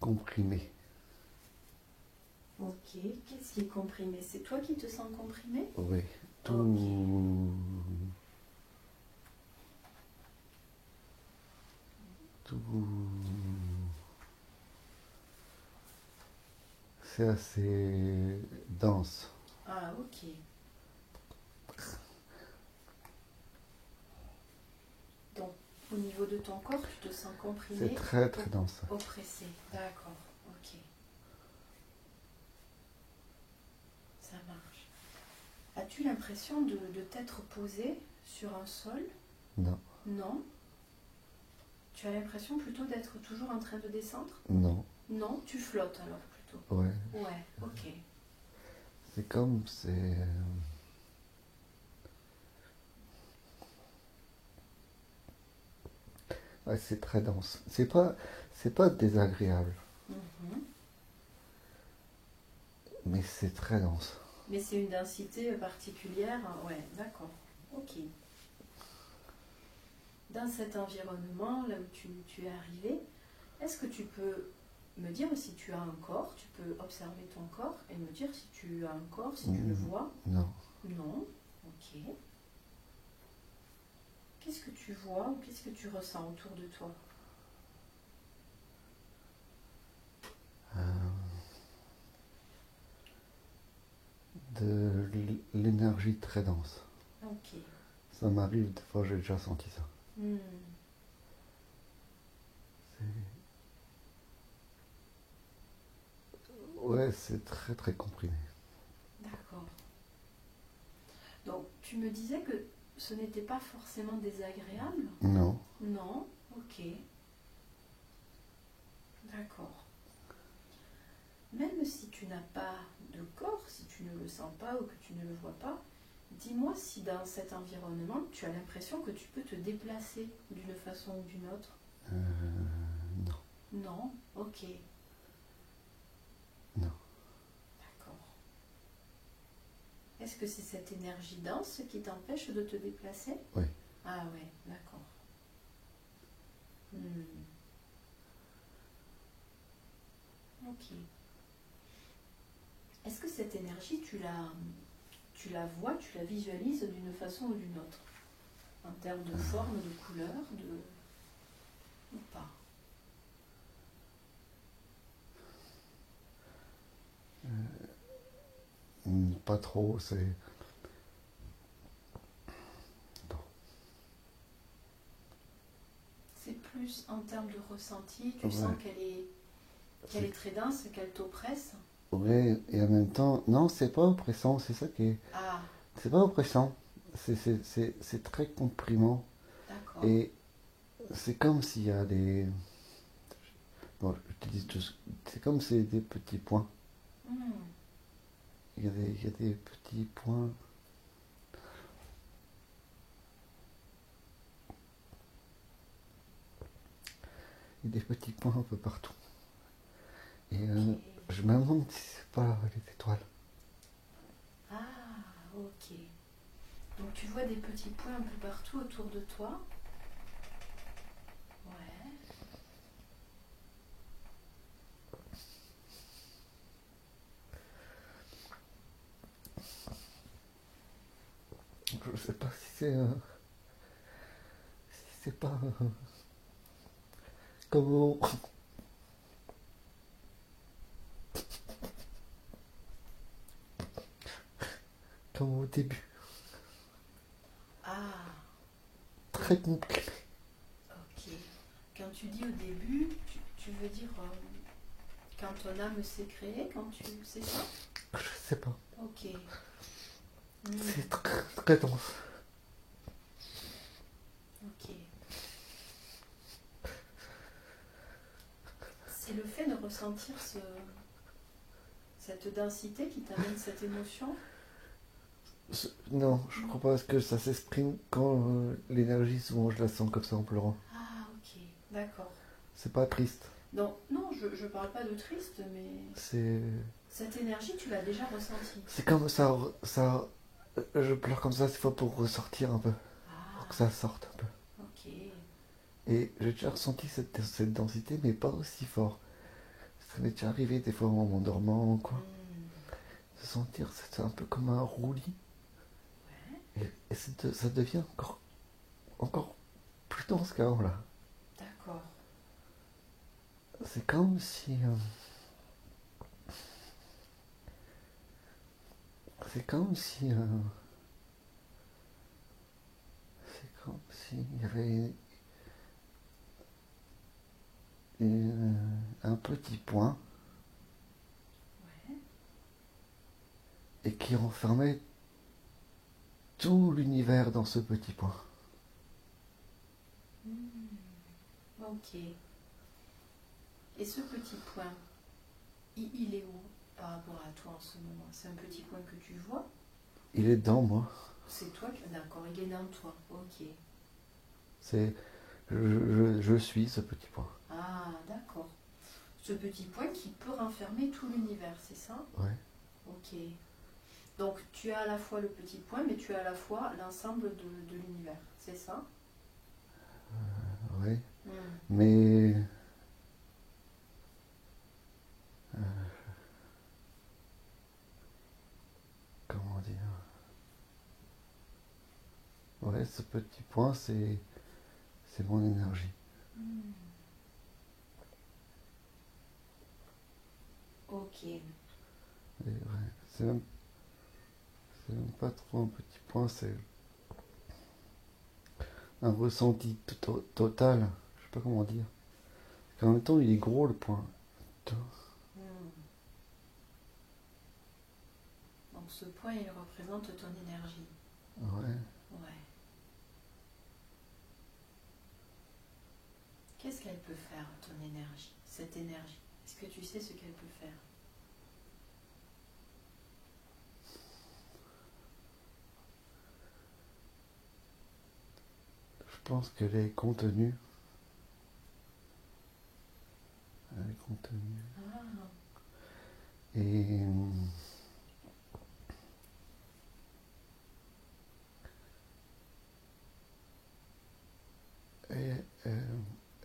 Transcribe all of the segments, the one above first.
comprimé. Ok, qu'est-ce qui est comprimé? C'est toi qui te sens comprimé? Oui, tout. Ok. Tout. C'est assez dense. Ah, ok. Donc, au niveau de ton corps, tu te sens comprimé, C'est très très dense. oppressé. D'accord, ok. Ça marche. As-tu l'impression de t'être posé sur un sol? Non, Non. Tu as l'impression plutôt d'être toujours en train de descendre? non, Non, tu flottes alors plutôt. ouais. Ouais, ok. C'est comme, ouais, c'est très dense. C'est pas désagréable, Mhm. mais c'est très dense. Mais c'est une densité particulière. Ouais, d'accord. Ok. Dans cet environnement, là où tu es arrivé, est-ce que tu peux me dire si tu as un corps? Tu peux observer ton corps et me dire si tu as un corps, si tu le vois? Non. Non. Ok. Qu'est-ce que tu vois ou qu'est-ce que tu ressens autour de toi? Euh, de l'énergie très dense. Ok. Ça m'arrive, des fois j'ai déjà senti ça. Hmm. Ouais, c'est très très comprimé. D'accord. Donc, tu me disais que ce n'était pas forcément désagréable? Non, Non. Ok. D'accord. Même si tu n'as pas de corps, si tu ne le sens pas ou que tu ne le vois pas, dis-moi si dans cet environnement, tu as l'impression que tu peux te déplacer d'une façon ou d'une autre. non, Non. Ok. non. D'accord. Est-ce que c'est cette énergie dense qui t'empêche de te déplacer? Oui. Ah ouais, d'accord. Hmm. Ok. Est-ce que cette énergie, tu la vois, tu la visualises d'une façon ou d'une autre? En termes de forme, de couleur, de... ou pas? Pas trop, c'est... Non. C'est plus en termes de ressenti, tu Ouais. sens qu'elle est très dense, qu'elle t'oppresse? Ouais, et en même temps, non, c'est pas oppressant, c'est ça qui est... Ah, C'est pas oppressant, c'est très comprimant. d'accord. Et c'est comme s'il y a des... Bon, je te dis tout... C'est comme si c'est des petits points. Hmm. Il y a des petits points... Il y a des petits points un peu partout. Et Ok. je me demande si c'est pas les étoiles. Ah, ok. Donc tu vois des petits points un peu partout autour de toi. Ouais. Je sais pas si c'est pas comme comme au début. Ah, Très complet. ok. Quand tu dis au début, tu veux dire quand ton âme s'est créée, quand tu... C'est ça? Je sais pas. Ok. Hmm. C'est très, très dense. Ok. C'est le fait de ressentir cette densité qui t'amène cette émotion? Non, je crois pas que ça s'exprime quand l'énergie, souvent je la sens comme ça en pleurant. Ah, ok. D'accord. C'est pas triste. Donc, non, je parle pas de triste, mais C'est cette énergie, tu l'as déjà ressentie. c'est comme ça. Je pleure comme ça, c'est fois pour ressortir un peu, pour que Ah, ça sorte un peu. ok. Et j'ai déjà ressenti cette densité, mais pas aussi fort. Ça m'est déjà arrivé des fois en m'endormant, quoi. Hmm. De sentir, c'est un peu comme un roulis. Ouais, Et ça devient encore plus dense qu'avant, là. d'accord. C'est comme si... c'est comme si... c'est comme s'il y avait un petit point Ouais. et qui renfermait tout l'univers dans ce petit point. Ok. Et ce petit point, il est où par rapport à toi en ce moment? C'est un petit point que tu vois? Il est dans moi. C'est toi qui... D'accord, il est dans toi. Ok. C'est, je suis ce petit point. Ah, d'accord. Ce petit point qui peut renfermer tout l'univers, c'est ça? Ouais. Ok. Donc tu as à la fois le petit point, mais tu as à la fois l'ensemble de l'univers, c'est ça? Ouais. Hmm. Mais comment dire? Ouais, ce petit point, c'est mon énergie. Hmm. Ok. Et ouais, c'est même pas trop un petit point, c'est un ressenti total. Je sais pas comment dire. En même temps, il est gros le point. Hmm. Donc ce point, il représente ton énergie. Ouais. Ouais. Qu'est-ce qu'elle peut faire, ton énergie, cette énergie? Est-ce que tu sais ce qu'elle peut faire? Je pense qu'elle est contenue. Elle est contenue. Ah, Et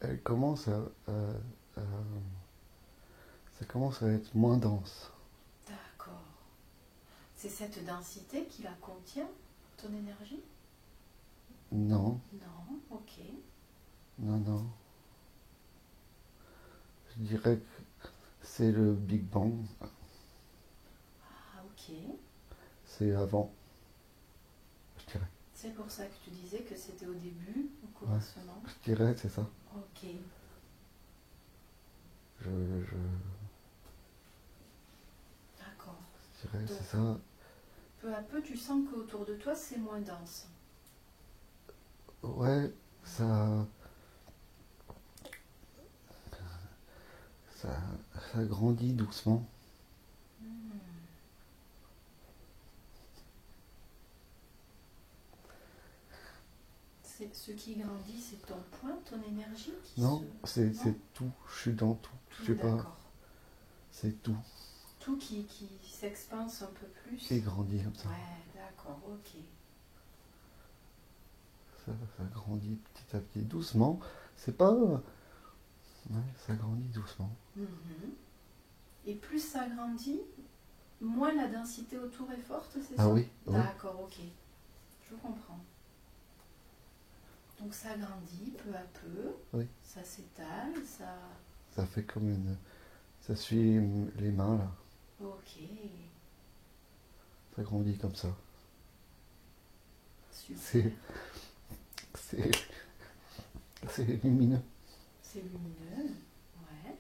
elle commence à- ça commence à être moins dense. d'accord. C'est cette densité qui la contient, ton énergie? Non, Non, ok. non, non. Je dirais que c'est le Big Bang. Ah, ok. C'est avant, je dirais. C'est pour ça que tu disais que c'était au début, au Ouais, commencement. je dirais, c'est ça. Ok, Je d'accord. dirais, Donc, c'est ça. peu à peu, tu sens qu'autour de toi, c'est moins dense. Ouais, ça, ça grandit doucement. Hmm. Ce qui grandit, c'est ton point, ton énergie qui Non, se... Non, c'est tout. Je suis dans tout. Je sais pas. d'accord. C'est tout Tout qui s'expanse un peu plus. qui grandit comme ça. Ouais, d'accord, ok. Ça grandit petit à petit, doucement. C'est pas. Ouais, ça grandit doucement. Mhm. Et plus ça grandit, moins la densité autour est forte, c'est Ah ça? oui, oui. D'accord, ok. Je comprends. Donc ça grandit peu à peu, Oui. ça s'étale, ça... Ça fait comme une. Ça suit les mains là. Ok, Ça grandit comme ça. super. C'est. C'est lumineux. C'est lumineux, ouais.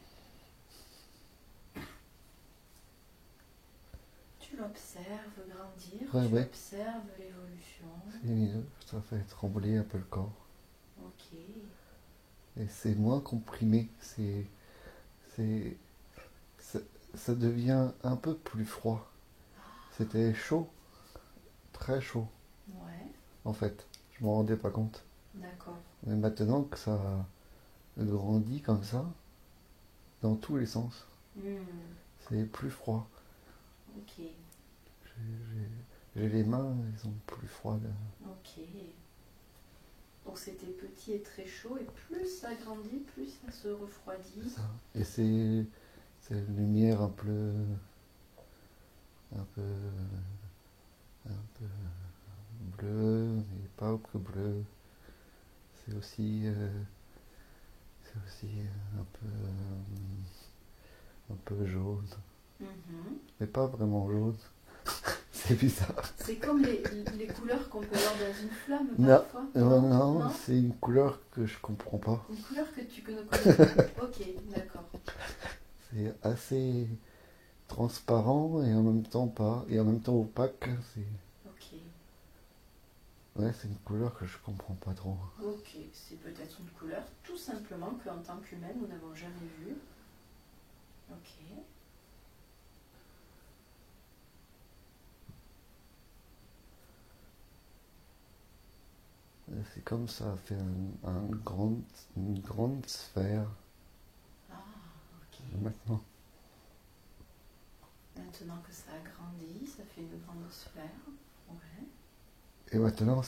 Tu l'observes grandir, Ouais, tu ouais. observes l'évolution. C'est lumineux. Ça fait trembler un peu le corps. Ok, Et c'est moins comprimé. C'est. Ça, ça devient un peu plus froid. C'était chaud. Très chaud, ouais, en fait. Je m'en rendais pas compte. d'accord. Mais maintenant que ça grandit comme ça, dans tous les sens, Hmm, c'est plus froid. ok, J'ai les mains, elles sont plus froides. ok. Donc c'était petit et très chaud, et plus ça grandit, plus ça se refroidit. Ça. Et c'est C'est une lumière un peu, un peu bleue, mais pas que bleue. C'est aussi, un peu jaune, Mhm. mais pas vraiment jaune. C'est bizarre. C'est comme les couleurs qu'on peut voir dans une flamme Non, parfois. non, c'est une couleur que je comprends pas. Une couleur que tu ne connais pas. Ok, d'accord. C'est assez transparent et en même temps pas, et en même temps opaque. Ok. Ouais, c'est une couleur que je comprends pas trop. Ok, c'est peut-être une couleur tout simplement qu'en tant qu'humain nous n'avons jamais vue. Ok. C'est comme ça fait une grande sphère Ah, ok. maintenant. Maintenant que ça a grandi, ça fait une grande sphère. Ouais. Et maintenant,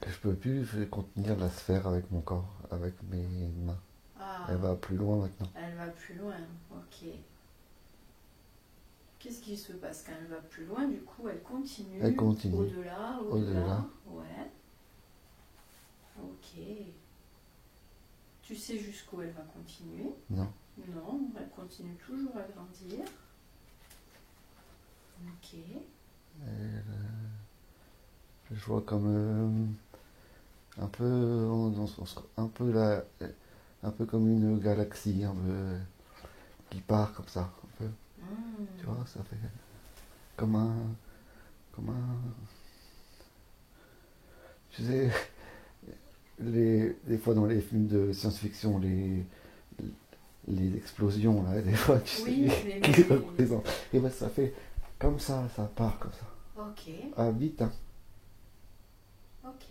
je peux plus contenir la sphère avec mon corps, avec mes mains. Ah, Elle va plus loin maintenant. elle va plus loin. Ok. Qu'est-ce qui se passe quand elle va plus loin? Du coup, elle continue. Elle continue. Au-delà. Au-delà. Ouais. Ok. Tu sais jusqu'où elle va continuer? Non. Non, elle continue toujours à grandir. Ok. Je vois comme un peu, un peu comme une galaxie, un peu qui part comme ça, un peu. Tu vois, ça fait comme un, tu sais, des fois dans les films de science-fiction, les explosions là, des fois, tu Oui, sais, qui représentent. Et ben ça fait comme ça part comme ça. Ok. Ah vite, hein. Ok.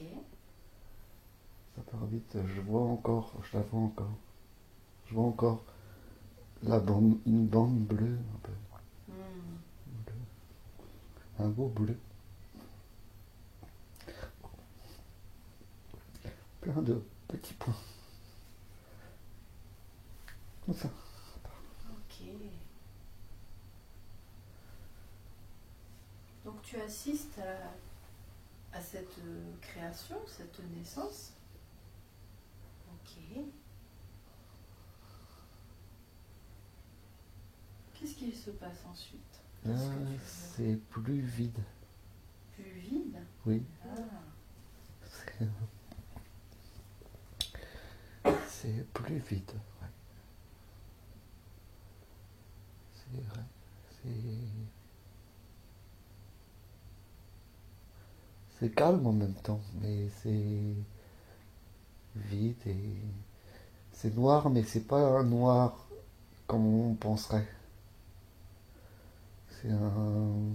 Ça part vite. Je la vois encore. Je vois encore une bande bleue un peu. Hmm. Bleu. Un beau bleu. Plein de petits points. Comme ça. Ok. Donc tu assistes à cette création, cette naissance. Ok. Qu'est-ce qui se passe ensuite? Là, Qu'est-ce que tu vois? c'est plus vide. Plus vide? Oui. Ah. C'est plus vide. Ouais. C'est vrai. C'est calme en même temps, mais c'est vide et c'est noir, mais c'est pas un noir comme on penserait. C'est un,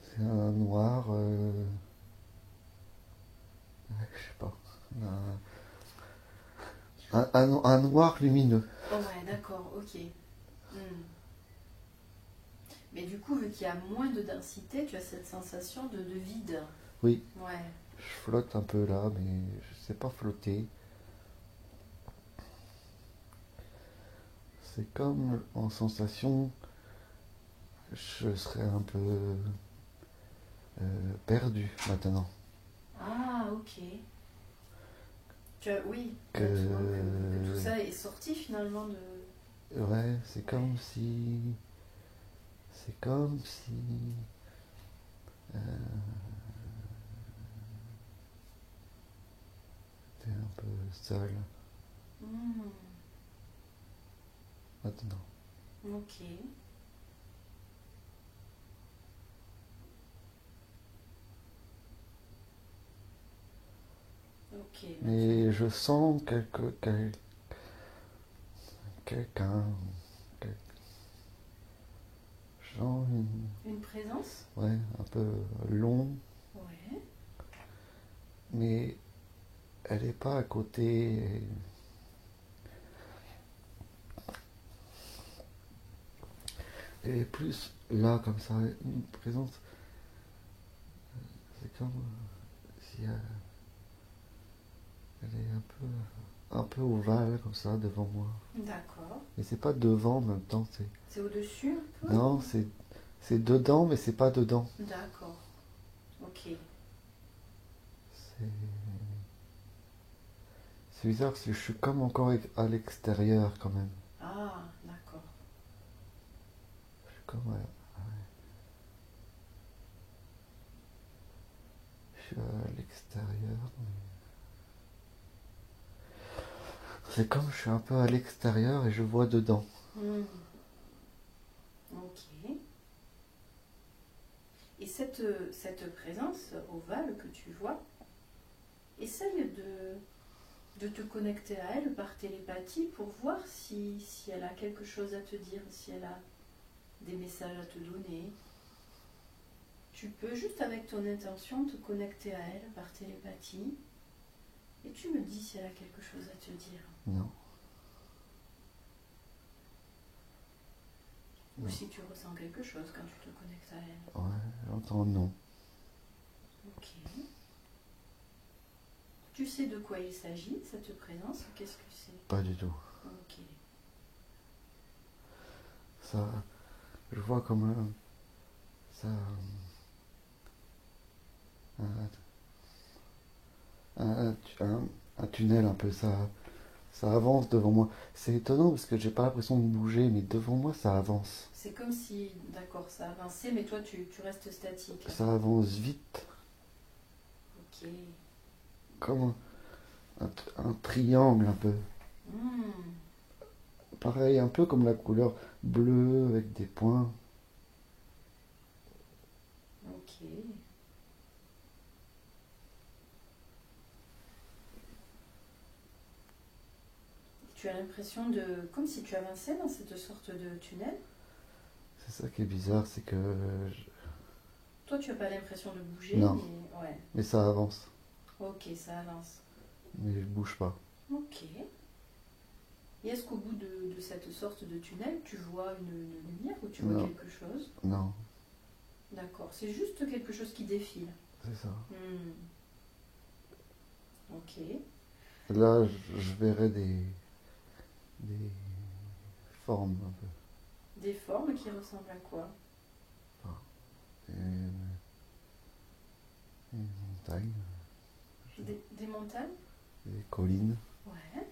c'est un noir, je sais pas, un noir lumineux. Oh ouais, d'accord, ok. Hmm. Mais du coup, vu qu'il y a moins de densité, tu as cette sensation de vide. Oui, Ouais. je flotte un peu là, mais je sais pas flotter. C'est comme en sensation, je serais un peu perdu maintenant. Ah, ok. Oui, Que, maintenant que tout ça est sorti finalement de... ouais, c'est comme si, euh, t'es un peu seul Hmm. maintenant. Ok. Ok. Mais je sens quelqu'un, quel- je sens Une présence? ouais, un peu long, Ouais. mais elle est pas à côté. Elle est plus là comme ça, une présence. C'est comme si elle est un peu un peu ovale comme ça devant moi. D'accord. Et c'est pas devant en même temps, C'est au-dessus un peu? non, c'est dedans, mais c'est pas dedans. D'accord. Ok. C'est c'est bizarre parce que je suis comme encore à l'extérieur quand même. Ah, d'accord. Je suis comme je suis à l'extérieur. C'est comme je suis un peu à l'extérieur et je vois dedans. Hmm. Ok. Et cette présence ovale que tu vois, essaye de te connecter à elle par télépathie pour voir si elle a quelque chose à te dire, si elle a des messages à te donner. Tu peux juste avec ton intention te connecter à elle par télépathie et tu me dis si elle a quelque chose à te dire. Non. Ou Non. si tu ressens quelque chose quand tu te connectes à elle. Ouais, j'entends non. Ok. Tu sais de quoi il s'agit, cette présence? Qu'est-ce que c'est? Pas du tout. Ok. Ça, je vois comme ça, un tunnel un peu, ça avance devant moi. C'est étonnant parce que j'ai pas l'impression de bouger, mais devant moi ça avance. C'est comme si, d'accord, ça avançait, mais toi tu restes statique. Ça avance vite, Ok. comme un triangle un peu. Hmm. Pareil, un peu comme la couleur bleue avec des points. Ok. Tu as l'impression de, comme si tu avançais dans cette sorte de tunnel. C'est ça qui est bizarre, c'est que Toi tu n'as pas l'impression de bouger, non, mais ouais. mais ça avance, Ok, ça avance. mais je bouge pas. Ok. Et est-ce qu'au bout de cette sorte de tunnel, tu vois une lumière ou tu vois Non, quelque chose? non, D'accord, c'est juste quelque chose qui défile. c'est ça. Hmm. Ok. Là, je verrai des formes un peu. Des formes qui ressemblent à quoi? Enfin, des montagnes, Des montagnes? des collines. Ouais.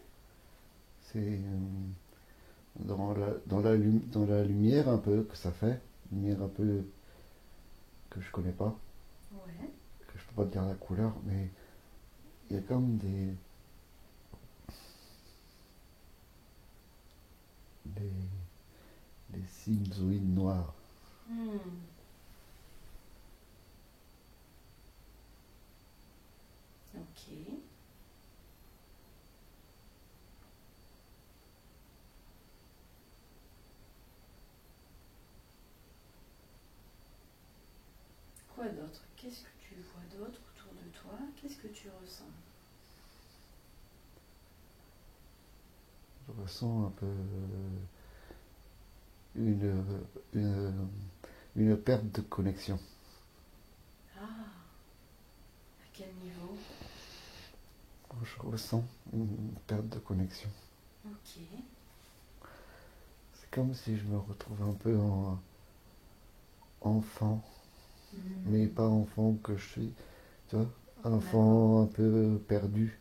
C'est dans la lumière un peu que ça fait, lumière un peu que je connais pas, Ouais. que je peux pas te dire la couleur, mais il y a comme des, des sinusoïdes noirs. Hmm. Ok. Quoi d'autre? Qu'est-ce que tu vois d'autre autour de toi? Qu'est-ce que tu ressens? Je ressens un peu une, une, une perte de connexion. Ah, à quel niveau? Je ressens une perte de connexion. Ok. C'est comme si je me retrouve un peu en enfant, mais Hmm. pas enfant que je suis, tu vois, D'accord. enfant un peu perdu.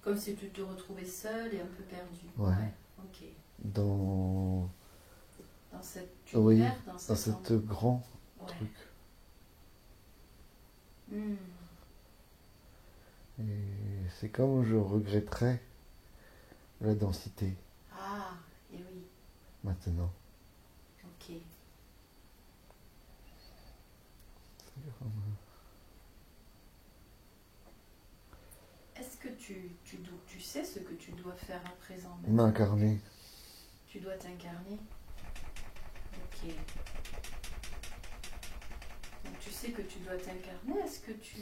Comme si tu te retrouvais seul et un peu perdu. Ouais. Ouais. Ok. Dans, Dans cet oui, univers, dans dans cet cet grand Ouais. truc. Hmm. Et c'est comme je regretterais la densité Ah, et oui. maintenant. Ok. Est-ce que tu sais ce que tu dois faire à présent maintenant? M'incarner. Tu dois t'incarner. Ok. Donc tu sais que tu dois t'incarner. Est-ce que tu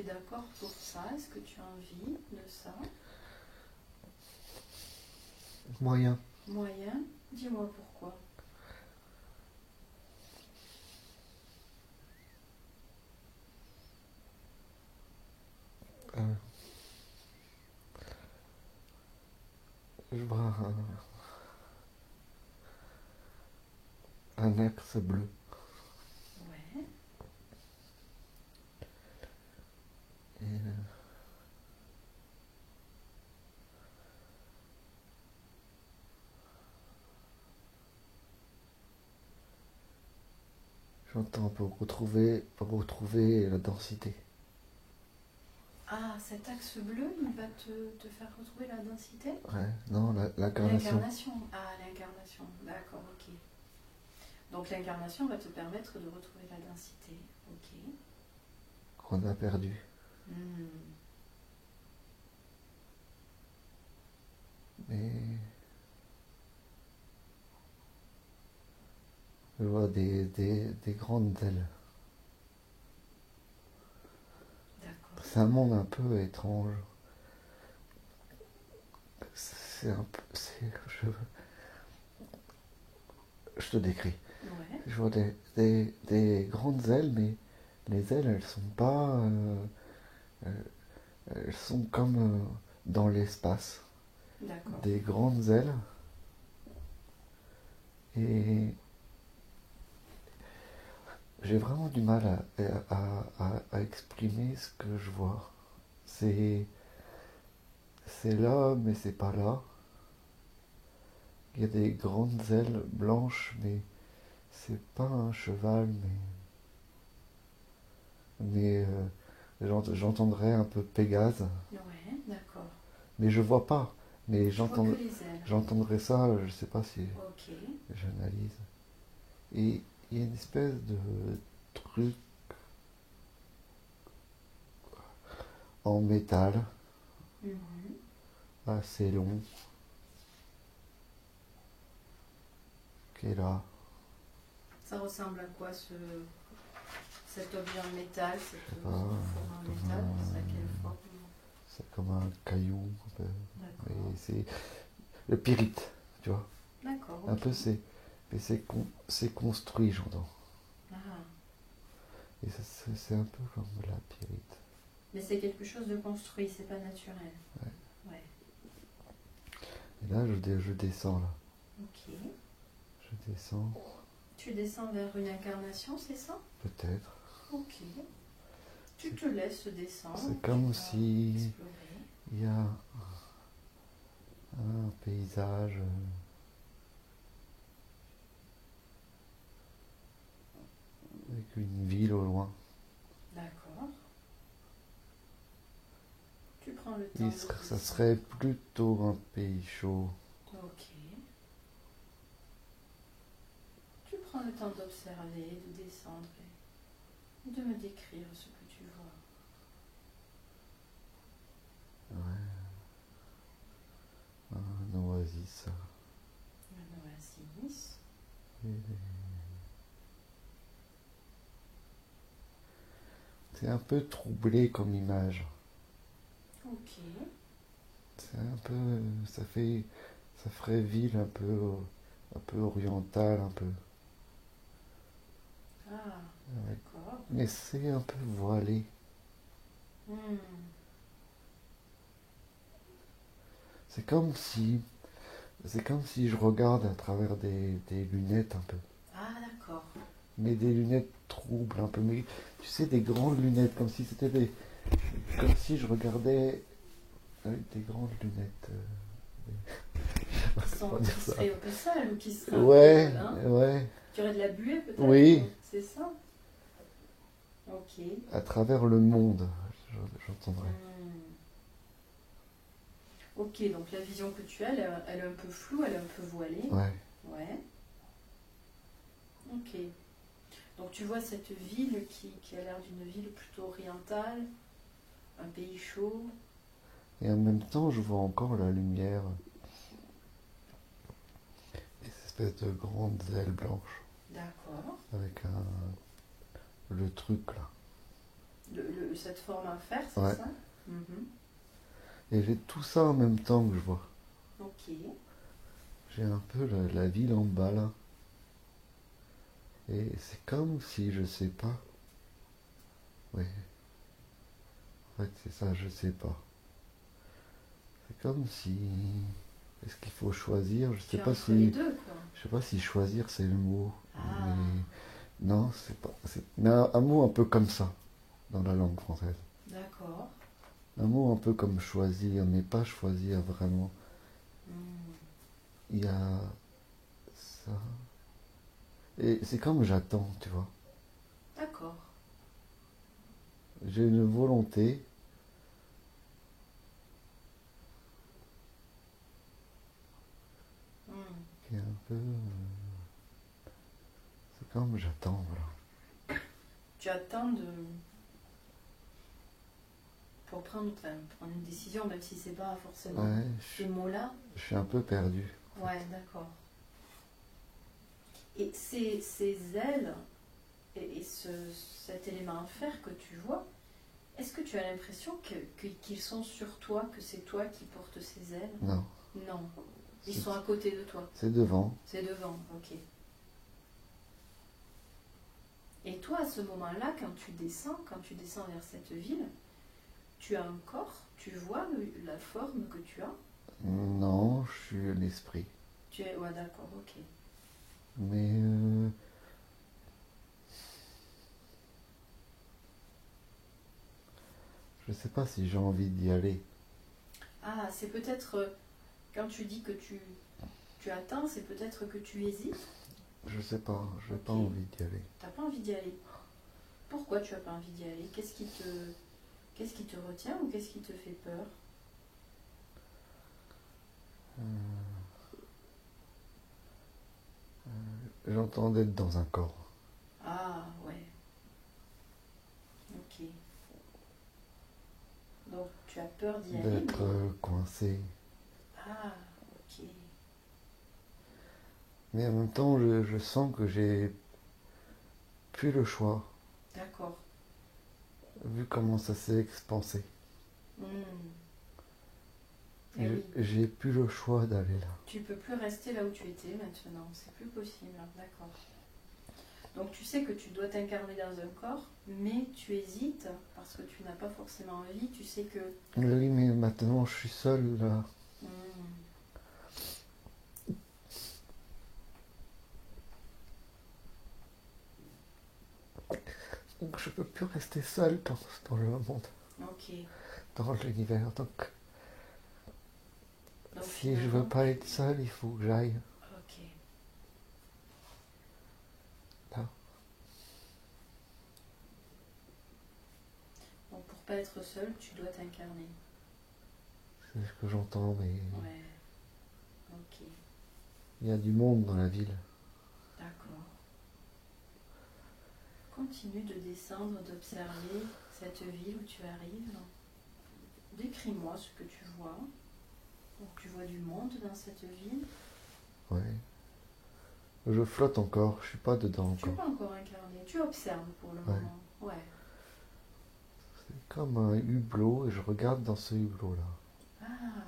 es d'accord pour ça? Est-ce que tu as envie de ça? Moyen. Moyen? Dis-moi pourquoi. Euh, un axe bleu. Ouais. Et, j'entends pour retrouver la densité. Ah, cet axe bleu, il va te faire retrouver la densité? Ouais, non, l'incarnation. L'incarnation. Ah, l'incarnation. D'accord, ok. Donc l'incarnation va te permettre de retrouver la densité. Ok. Qu'on a perdu. Hmm. Mais je vois des grandes ailes. D'accord. C'est un monde un peu étrange. C'est un peu. Je te décris. Ouais. Je vois des grandes ailes, mais les ailes, elles sont pas. Elles sont comme dans l'espace. D'accord. Des grandes ailes. Et j'ai vraiment du mal à exprimer ce que je vois. C'est là, mais c'est pas là. Il y a des grandes ailes blanches, mais c'est pas un cheval, mais j'entendrais un peu Pégase, Ouais, d'accord. mais je vois pas. Mais Je vois que les ailes. j'entendrais ça, je sais pas si Ok. j'analyse. Et il y a une espèce de truc en métal, Mhm. assez long, qui est là. Ça ressemble à quoi cet objet en métal, cette Pas, forme en comme métal? C'est à quelle forme? c'est comme un caillou, un peu. Mais D'accord. c'est le pyrite, tu vois. D'accord, Un ok. peu mais c'est construit, j'entends. Ah. Et c'est un peu comme la pyrite. Mais c'est quelque chose de construit, c'est pas naturel. Ouais. Ouais. Et là, je descends là. Ok. Je descends, Tu descends vers une incarnation, c'est ça? peut-être. Ok. Tu te laisses descendre. C'est comme tu vas si explorer. il y a un paysage avec une ville au loin. D'accord. Tu prends le temps Et de ça descendre. serait plutôt un pays chaud. Ok. Tu prends le temps d'observer, de descendre et de me décrire ce que tu vois. Ouais. Un oasis. Un oasis. Et c'est un peu troublé comme image. Ok. C'est un peu. Ça ferait ville un peu orientale, un peu. Ah, Ouais. d'accord. Mais c'est un peu voilé. Hmm. C'est comme si. C'est comme si je regarde à travers des lunettes un peu. Ah, d'accord. Mais des lunettes troubles un peu. Mais tu sais, des grandes lunettes, comme si c'était des. Comme si je regardais avec des grandes lunettes. Qui seraient un peu sales ou qui seraient Ouais, un peu, hein, ouais. qui auraient de la buée peut-être? Oui. C'est ça? Ok. À travers le monde, j'entendrais. Hmm. Ok, donc la vision que tu as, elle est un peu floue, elle est un peu voilée. Ouais. Ouais. Ok. Donc tu vois cette ville qui a l'air d'une ville plutôt orientale, un pays chaud. Et en même temps, je vois encore la lumière. Et ces espèces de grandes ailes blanches. D'accord. Avec le truc là. Cette forme en fer, c'est Ouais. ça? Mhm. Et j'ai tout ça en même temps que je vois. Ok. J'ai un peu la ville en bas là. Et c'est comme si je sais pas. Oui. En fait, c'est ça, je sais pas. C'est comme si Est-ce qu'il faut choisir? Je Tu sais es pas entre les si, deux, quoi. je sais pas si choisir c'est le mot. Ah, Mais non, c'est pas. Mais un mot un peu comme ça dans la langue française. d'accord. Un mot un peu comme choisir, mais pas choisir vraiment. Hmm, Il y a ça. Et c'est comme j'attends, tu vois. d'accord. J'ai une volonté. Hmm. Qui est un peu. C'est comme j'attends, voilà. Tu attends de... pour prendre une décision, même si c'est pas forcément Ouais, ces mots-là. je suis un peu perdu. Ouais, d'accord. Et ces ailes et cet élément en fer que tu vois, est-ce que tu as l'impression qu'ils sont sur toi, que c'est toi qui portes ces ailes? Non, Non, ils c'est sont à côté de toi. c'est devant. C'est devant, ok. Et toi, à ce moment-là, quand tu descends vers cette ville, tu as un corps, tu vois la forme que tu as. Non, je suis l'esprit. Tu es, ouais, d'accord, ok. Mais je sais pas si j'ai envie d'y aller. Ah, c'est peut-être, quand tu dis que tu attends, c'est peut-être que tu hésites. Je sais pas, j'ai pas Ok. envie d'y aller. T'as pas envie d'y aller. Pourquoi tu as pas envie d'y aller? Qu'est-ce qui te retient ou qu'est-ce qui te fait peur? J'entends d'être dans un corps. Ah, ouais. Ok. Donc tu as peur d'y aller, D'être mais... coincé. Ah, ok. Mais en même temps, je sens que j'ai plus le choix, D'accord. vu comment ça s'est expansé. Hmm. Eh oui. J'ai plus le choix d'aller là. Tu peux plus rester là où tu étais maintenant. C'est plus possible. D'accord. Donc tu sais que tu dois t'incarner dans un corps, mais tu hésites parce que tu n'as pas forcément envie. Tu sais que... Oui, mais maintenant je suis seul là. Hmm. Donc je peux plus rester seul dans le monde, Ok. dans l'univers. Donc Donc si je veux finalement... pas être seul, il faut que j'aille Ok. là. Donc pour pas être seul, tu dois t'incarner. C'est ce que j'entends, mais Ouais. Ok. il y a du monde dans la ville. D'accord. Continue de descendre, d'observer cette ville où tu arrives. Décris-moi ce que tu vois. Donc tu vois du monde dans cette ville. Ouais. Je flotte encore, je suis pas dedans Tu n'es encore. pas encore incarné. Tu observes pour le Ouais. moment. Ouais. C'est comme un hublot et je regarde dans ce hublot-là. Ah,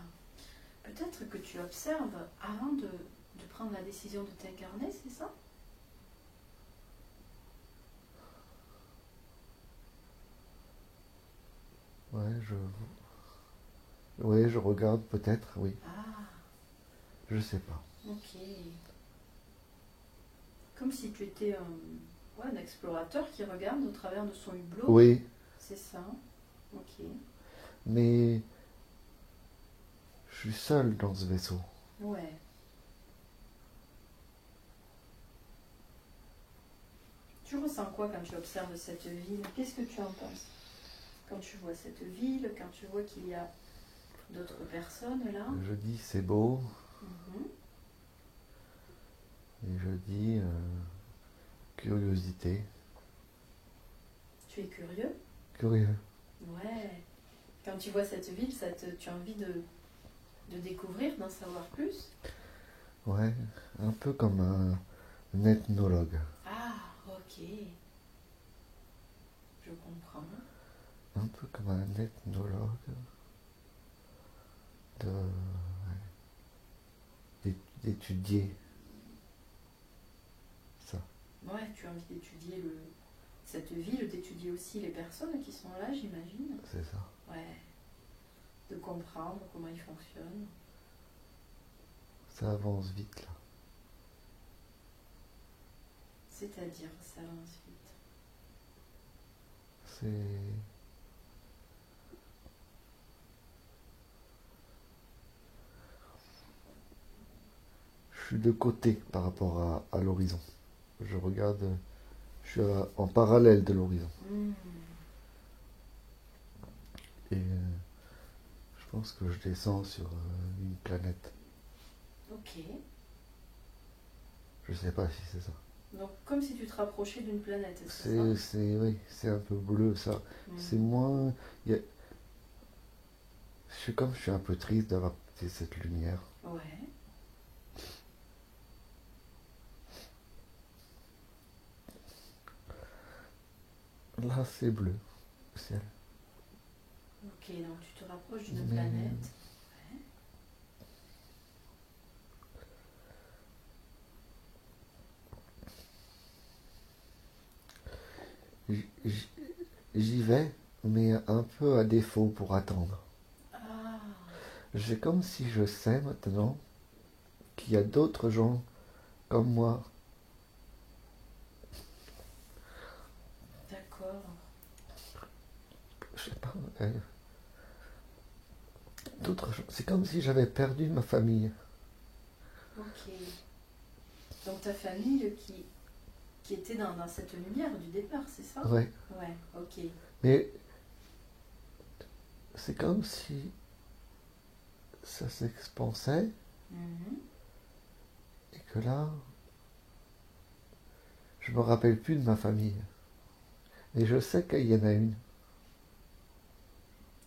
peut-être que tu observes avant de prendre la décision de t'incarner, c'est ça? Ouais, je regarde peut-être, oui. Ah, Je sais pas. ok. Comme si tu étais un explorateur qui regarde au travers de son hublot. Oui, C'est ça. Ok. mais je suis seul dans ce vaisseau. Ouais. Tu ressens quoi quand tu observes cette ville? Qu'est-ce que tu en penses? Quand tu vois cette ville, quand tu vois qu'il y a d'autres personnes là? Je dis c'est beau Mhm. et je dis curiosité. Tu es curieux? Curieux. Ouais. Quand tu vois cette ville, tu as envie de découvrir, d'en savoir plus? Ouais, un peu comme un ethnologue. Ah, ok. Je comprends. Un peu comme un ethnologue d'étudier ça. Ouais, tu as envie d'étudier cette ville, d'étudier aussi les personnes qui sont là, j'imagine. C'est ça. Ouais. De comprendre comment ils fonctionnent. Ça avance vite là. C'est-à-dire, ça avance vite. C'est... Je suis de côté par rapport à l'horizon. Je regarde, je suis en parallèle de l'horizon. Hmm. Et je pense que je descends sur une planète. Ok. Je sais pas si c'est ça. Donc, comme si tu te rapprochais d'une planète, c'est ça? Oui, c'est un peu bleu ça. Hmm. C'est moins. Je suis un peu triste d'avoir quitté cette lumière. Ouais. Là, c'est bleu, le ciel. Ok, donc tu te rapproches d'une Mais planète. j'y vais, mais un peu à défaut pour attendre. Ah, C'est comme si je sais maintenant qu'il y a d'autres gens comme moi. d'accord. Je sais pas. D'autres gens. C'est comme si j'avais perdu ma famille. Ok. Donc ta famille qui était dans cette lumière du départ, c'est ça? Ouais. Ouais, ok. Mais c'est comme si ça s'expansait Mhm. et que là, je me rappelle plus de ma famille. Et je sais qu'il y en a une.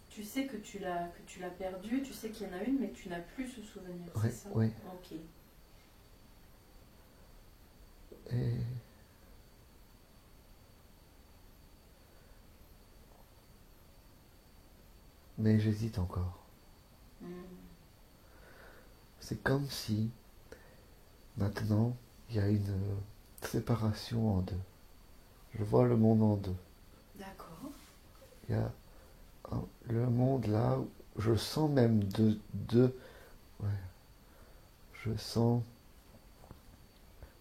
Tu sais que tu l'as perdu, tu sais qu'il y en a une, mais tu n'as plus ce souvenir, Ouais, c'est ça? ouais. Ok. Et mais j'hésite encore. Mhm. C'est comme si maintenant il y a une séparation en deux. Je vois le monde en deux. D'accord. Il y a le monde là où je sens même deux. Ouais, je sens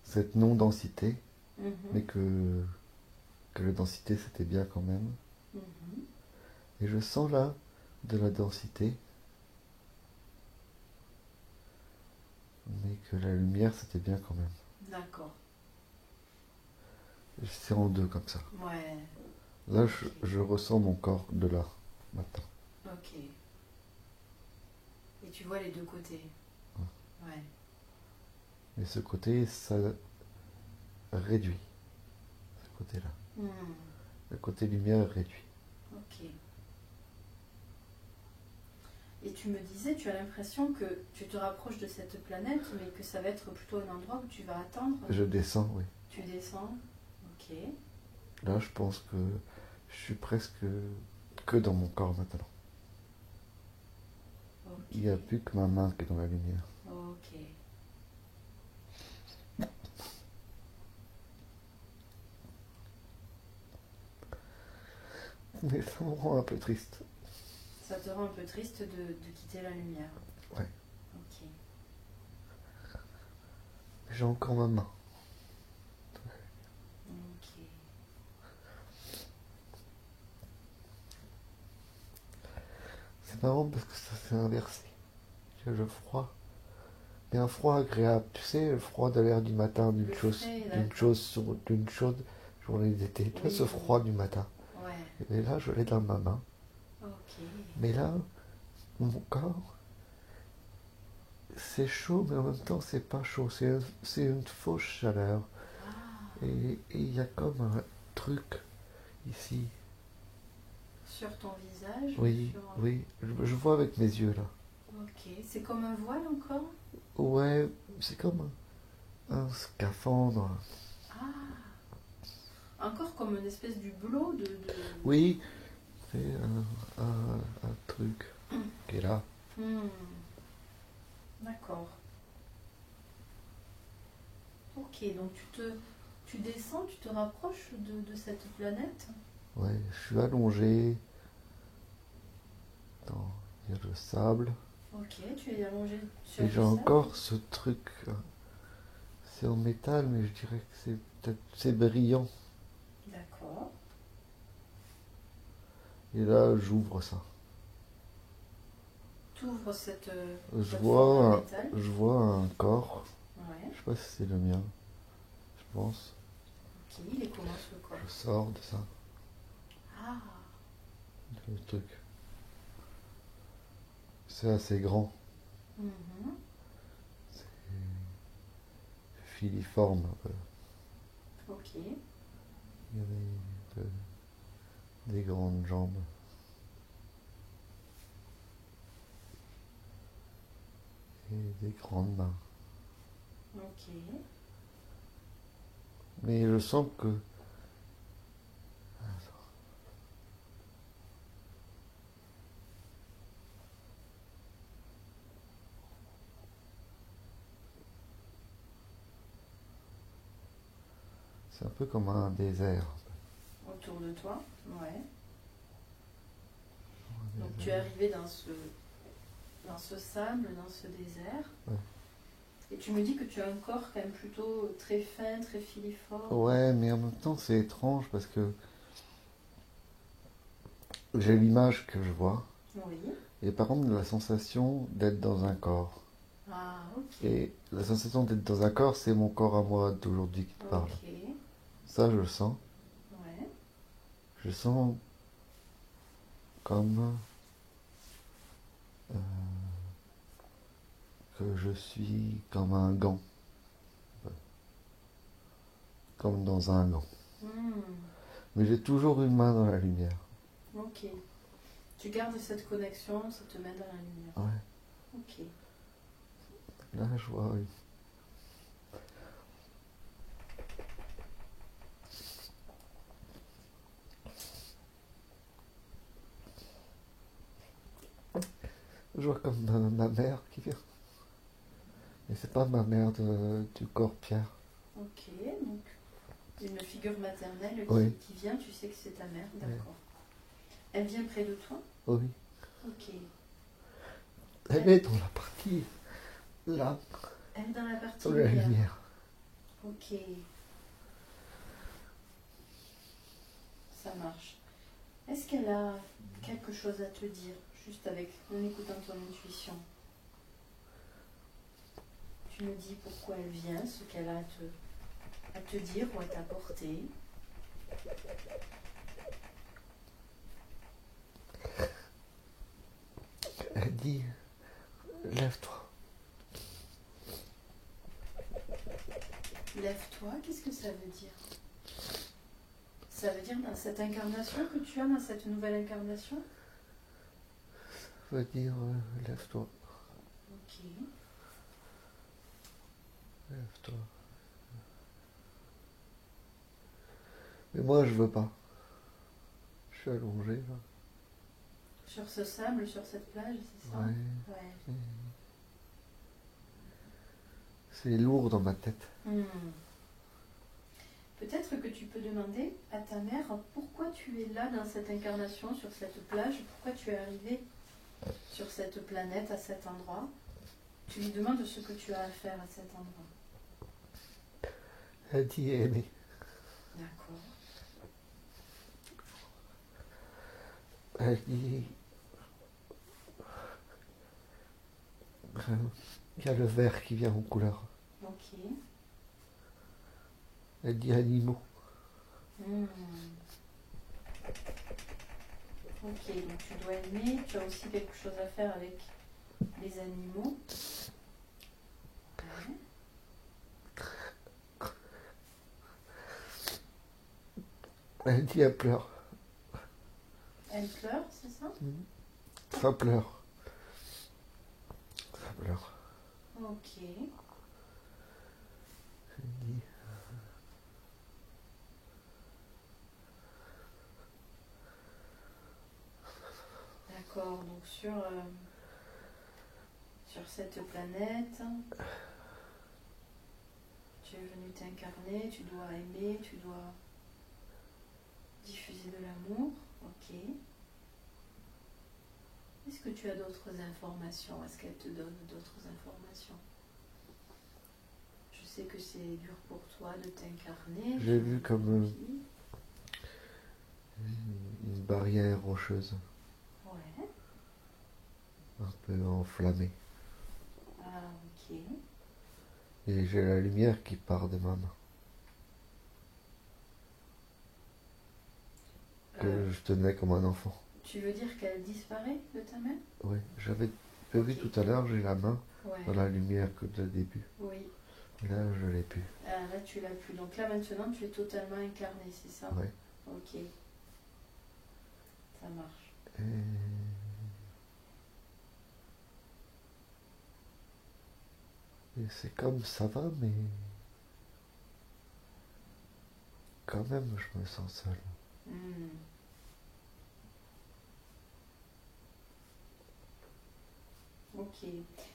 cette non-densité, Mhm. mais que la densité c'était bien quand même. Mhm. Et je sens là de la densité, mais que la lumière c'était bien quand même. D'accord. C'est en deux comme ça. Ouais. Là, Ok. je ressens mon corps de là, maintenant. Ok. Et tu vois les deux côtés. Ouais. Et ce côté, ça réduit. Ce côté-là. Hmm. Le côté lumière réduit. Ok. Et tu me disais, tu as l'impression que tu te rapproches de cette planète, mais que ça va être plutôt un endroit où tu vas attendre. Je descends, oui. Tu descends. Ok. Là, je pense que je suis presque que dans mon corps maintenant. Ok. Il n'y a plus que ma main qui est dans la lumière. Ok. Mais ça me rend un peu triste. Ça te rend un peu triste de quitter la lumière. Ouais. Ok. J'ai encore ma main. Ok. C'est marrant parce que ça s'est inversé. J'ai le froid. Mais un froid agréable. Tu sais, le froid de l'air du matin, Le frais, d'une chaude journée d'été. Tu vois ce Oui. froid du matin. Ouais. Et là, je l'ai dans ma main. Ok. Mais là, mon corps, c'est chaud, mais en même temps, c'est pas chaud. C'est une fausse chaleur. Ah. Et il y a comme un truc ici. Sur ton visage? Oui, Sur... oui. Je vois avec mes yeux là. Ok. C'est comme un voile encore? Ouais, c'est comme un scaphandre. Ah. Encore comme une espèce d'hublot de... Oui, c'est un truc qui est là. Hmm. D'accord. Ok, donc tu descends, tu te rapproches de cette planète. Ouais, je suis allongé. Il y a le sable. Ok, tu es allongé sur Et du j'ai sable. encore ce truc, c'est en métal, mais je dirais que c'est peut-être c'est brillant. D'accord. Et là, j'ouvre ça. Tu ouvres cette Je plateforme en vois, métal. je vois un corps. Ouais. Je sais pas si c'est le mien. Je pense. Ok, il est comment ce corps? Je sors de ça, Ah, le truc. C'est assez grand, mhm. filiforme un peu. Ok. Il y a des grandes jambes. Et des grandes mains. Ok. Mais je sens que c'est un peu comme un désert. Autour de toi. Ouais. Un Donc tu es désert. arrivé dans ce sable, dans ce désert. Ouais. Et tu me dis que tu as un corps quand même plutôt très fin, très filiforme. Ouais, mais en même temps, c'est étrange parce que j'ai l'image que je vois. Oui. Et par contre, la sensation d'être dans un corps. Ah, ok. Et la sensation d'être dans un corps, c'est mon corps à moi d'aujourd'hui qui te parle. Ok. Ça, je le sens. Ouais. Je sens comme euh, que je suis comme un gant. Comme dans un gant. Hmm. Mais j'ai toujours une main dans la lumière. Ok. Tu gardes cette connexion, ça te met dans la lumière. Ouais. Ok. Là, je vois une. Je vois comme ma mère qui vient. Mais c'est pas ma mère du corps pierre. Ok. Donc une figure maternelle Oui. qui vient, tu sais que c'est ta mère. Oui. D'accord. Elle vient près de toi? Oui. Ok. Elle est dans la partie là, Elle est dans la partie dans la lumière. lumière. Ok. Ça marche. Est-ce qu'elle a quelque chose à te dire, juste en écoutant ton intuition? Tu me dis pourquoi elle vient, ce qu'elle a à te dire ou à t'apporter. Elle dit, lève-toi. Lève-toi, qu'est-ce que ça veut dire? Ça veut dire dans cette incarnation que tu as, dans cette nouvelle incarnation? Ça veut dire, lève-toi, Ok. lève-toi. Mais moi, je veux pas. Je suis allongé là. Sur ce sable, sur cette plage, c'est ça? Ouais. Ouais. C'est lourd dans ma tête. Hmm. Peut-être que tu peux demander à ta mère pourquoi tu es là dans cette incarnation, sur cette plage, pourquoi tu es arrivé sur cette planète, à cet endroit. Tu lui demandes ce que tu as à faire à cet endroit. Elle dit aimer. D'accord. Elle dit, il y a le vert qui vient en couleur. Ok. Elle dit animaux. Hmm. Ok, donc tu dois aimer, tu as aussi quelque chose à faire avec les animaux. Ouais. Elle dit, elle pleure. Elle pleure, c'est ça? Ça pleure. Ça pleure. Ok. Elle dit, D'accord, donc sur cette planète, tu es venu t'incarner, tu dois aimer, tu dois diffuser de l'amour. Ok. Est-ce que tu as d'autres informations? Est-ce qu'elle te donne d'autres informations? Je sais que c'est dur pour toi de t'incarner. J'ai vu comme une barrière rocheuse, Ouais. un peu enflammée. Ah, ok. Et j'ai la lumière qui part de ma main, que je tenais comme un enfant. Tu veux dire qu'elle disparaît de ta main? Oui, j'avais vu Ok. tout à l'heure, j'ai la main Ouais. dans la lumière que de début. Oui. Et là, je l'ai plus. Ah, là, tu l'as plus. Donc là, maintenant, tu es totalement incarné, c'est ça? Oui. Ok. Ça marche. Et c'est comme ça va, mais quand même, je me sens seul. Hmm. Ok.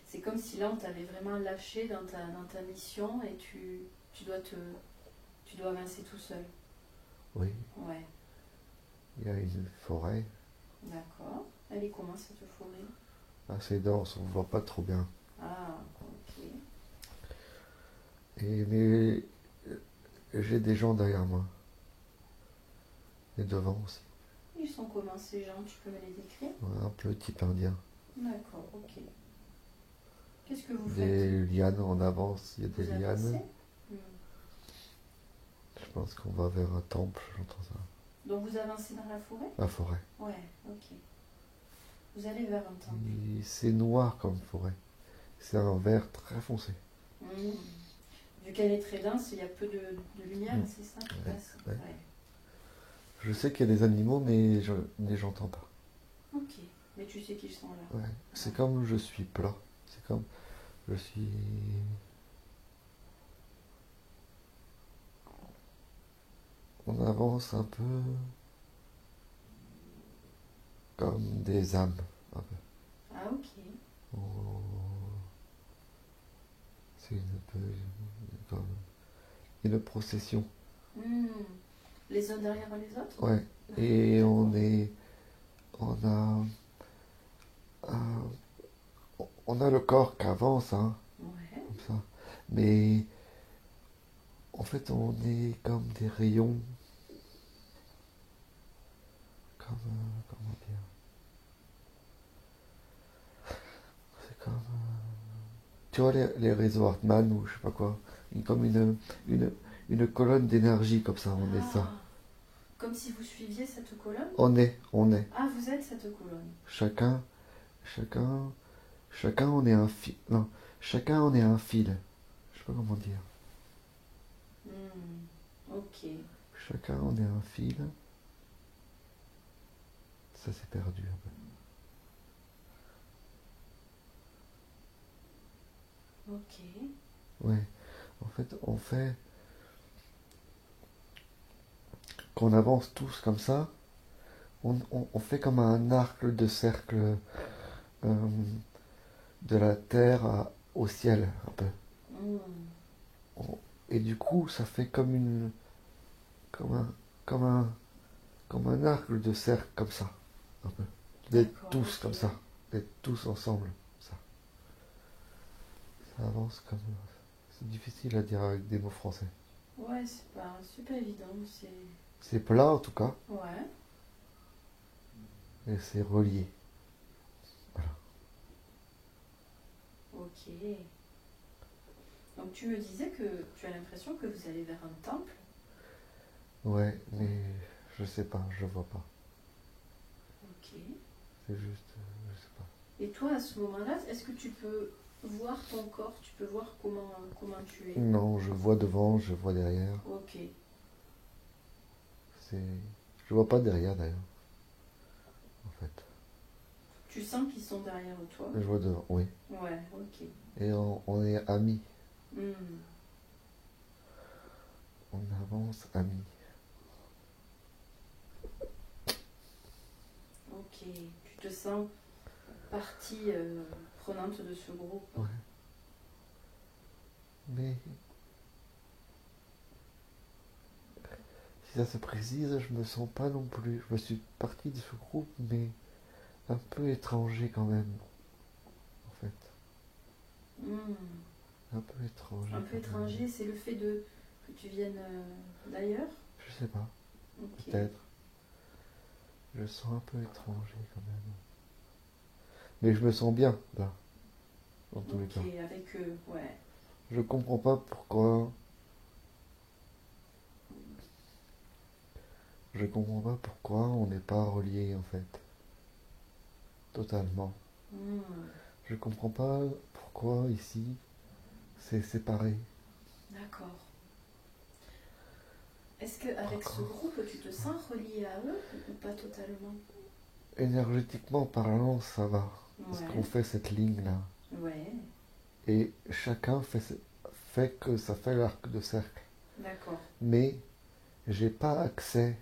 C'est comme si là, on t'avait vraiment lâché dans ta mission et tu tu dois avancer tout seul. Oui, Ouais. il y a une forêt D'accord. Elle est comment cette forêt? assez dense, on ne voit pas trop bien. Ah, ok. Mais j'ai des gens derrière moi. Et devant aussi. Ils sont comment ces gens? Tu peux me les décrire? Ouais, un peu type indien. D'accord, ok. Qu'est-ce que vous faites? Des lianes en avance, il y a des Vous lianes. avancez? Hmm. Je pense qu'on va vers un temple, j'entends ça. Donc vous avancez dans la forêt? La forêt. Ouais, ok. Vous allez vers un temple. Et c'est noir comme forêt. C'est un vert très foncé. Hmm. Vu qu'elle est très dense, il y a peu de lumière, Mm. c'est ça qui Ouais, passe? ouais. Ouais. Je sais qu'il y a des animaux, mais je ne les entends pas. Ok, mais tu sais qu'ils sont là. Ouais. C'est comme je suis plat. C'est comme je suis... On avance un peu comme des âmes. Un peu. Ah, ok. On- C'est comme une procession. Hmm. Les uns derrière les autres? Ouais. Ah, Et d'accord. un- on a le corps qui avance, hein, Ouais. comme ça. Mais en fait, on est comme des rayons. Comme, comment dire? C'est comme, tu vois les réseaux Hartmann ou je sais pas quoi. Comme une, une colonne d'énergie comme ça, on est ça. Ah, comme si vous suiviez cette colonne? On est. Ah, vous êtes cette colonne. Chacun, chacun, chacun on est un fil. Non, chacun on est un fil. Je sais pas comment dire. Hmm. Ok. Chacun on est un fil. Ça s'est perdu un peu. Ok. Ouais. En fait, on fait. Quand on avance tous comme ça, on fait comme un arc de cercle euh, de la terre au ciel, un peu. Hmm. Et du coup, ça fait comme une. Comme un. Comme un. Comme un arc de cercle comme ça. Un peu. D'être D'accord, tous ok. comme ça. D'être tous ensemble. Ça. Ça avance comme. C'est difficile à dire avec des mots français. Ouais, c'est pas évident. C'est plat en tout cas. Ouais. Et c'est relié. Voilà. Ok. Donc tu me disais que tu as l'impression que vous allez vers un temple. Ouais, mais je sais pas, je vois pas. Ok. C'est juste. Je sais pas. Et toi, à ce moment-là, est-ce que tu peux voir ton corps? Tu peux voir comment tu es? Non, je vois devant, je vois derrière. Ok. C'est. Je vois pas derrière d'ailleurs, en fait. Tu sens qu'ils sont derrière toi? Je vois devant, oui. Ouais, ok. Et on est amis. Hmm. On avance amis. Ok. Tu te sens partie prenante de ce groupe. Ouais. Mais si ça se précise, je me sens pas non plus. Je me suis partie de ce groupe, mais un peu étranger quand même, en fait. Hmm. Un peu étranger Un peu quand même. étranger, c'est le fait que tu viennes d'ailleurs. Je sais pas, Ok. peut-être. Je sens un peu étranger quand même. Mais je me sens bien, là, dans tous les Ok, cas. avec eux, ouais. Je comprends pas pourquoi. Je comprends pas pourquoi on n'est pas relié en fait. Totalement. Hmm. Je comprends pas pourquoi ici c'est séparé. D'accord. Est-ce qu'avec ce groupe, tu te sens relié à eux ou pas totalement? Énergétiquement parlant, ça va. Parce Ouais, qu'on fait cette ligne-là. ouais, Et chacun fait que ça fait l'arc de cercle. d'accord. Mais j'ai pas accès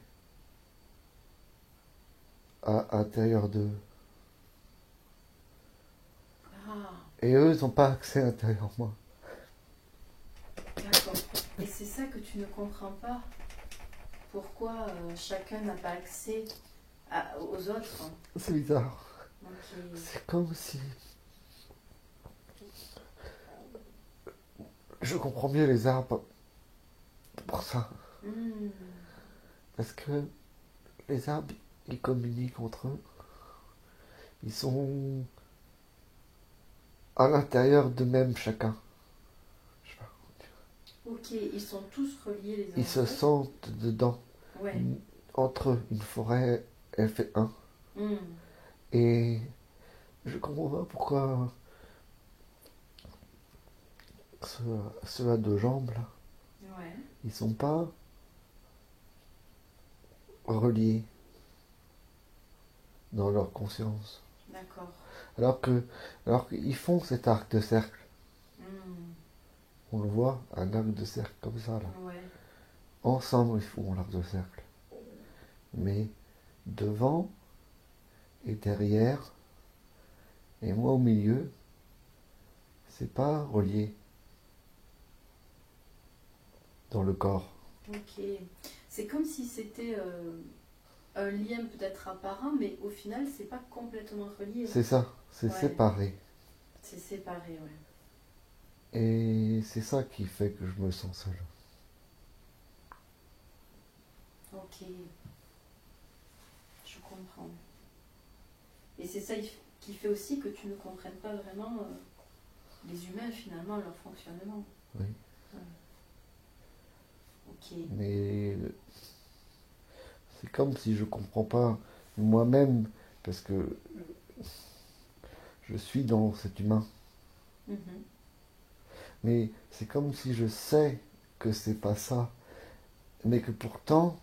à l'intérieur d'eux. Ah, Et eux, ils n'ont pas accès à l'intérieur de moi. d'accord. Et c'est ça que tu ne comprends pas? Pourquoi chacun n'a pas accès aux autres? C'est bizarre. Ok. C'est comme si... Je comprends mieux les arbres pour ça. Hmm. Parce que les arbres, ils communiquent entre eux. Ils sont à l'intérieur d'eux-mêmes chacun. Je sais pas. Ok, ils sont tous reliés les uns Ils se aux autres. sentent dedans. Ouais. Entre eux, une forêt, elle fait un. Hmm. Et je comprends pas pourquoi ceux à deux jambes, là, Ouais. ils sont pas reliés dans leur conscience. D'accord. Alors qu'ils font cet arc de cercle. Hmm. On le voit, un arc de cercle comme ça, là. Ouais. Ensemble, ils font l'arc de cercle. Mais devant et derrière, et moi au milieu, c'est pas relié dans le corps. Ok. C'est comme si c'était un lien peut-être apparent, mais au final, c'est pas complètement relié. C'est ça, c'est Ouais. séparé. C'est séparé, ouais. Et c'est ça qui fait que je me sens seul. Ok. Je comprends. Et c'est ça qui fait aussi que tu ne comprennes pas vraiment les humains, finalement, leur fonctionnement. Oui. Ouais. Ok. Mais c'est comme si je comprends pas moi-même, parce que je suis dans cet humain. Mhm. Mais c'est comme si je sais que c'est pas ça, mais que pourtant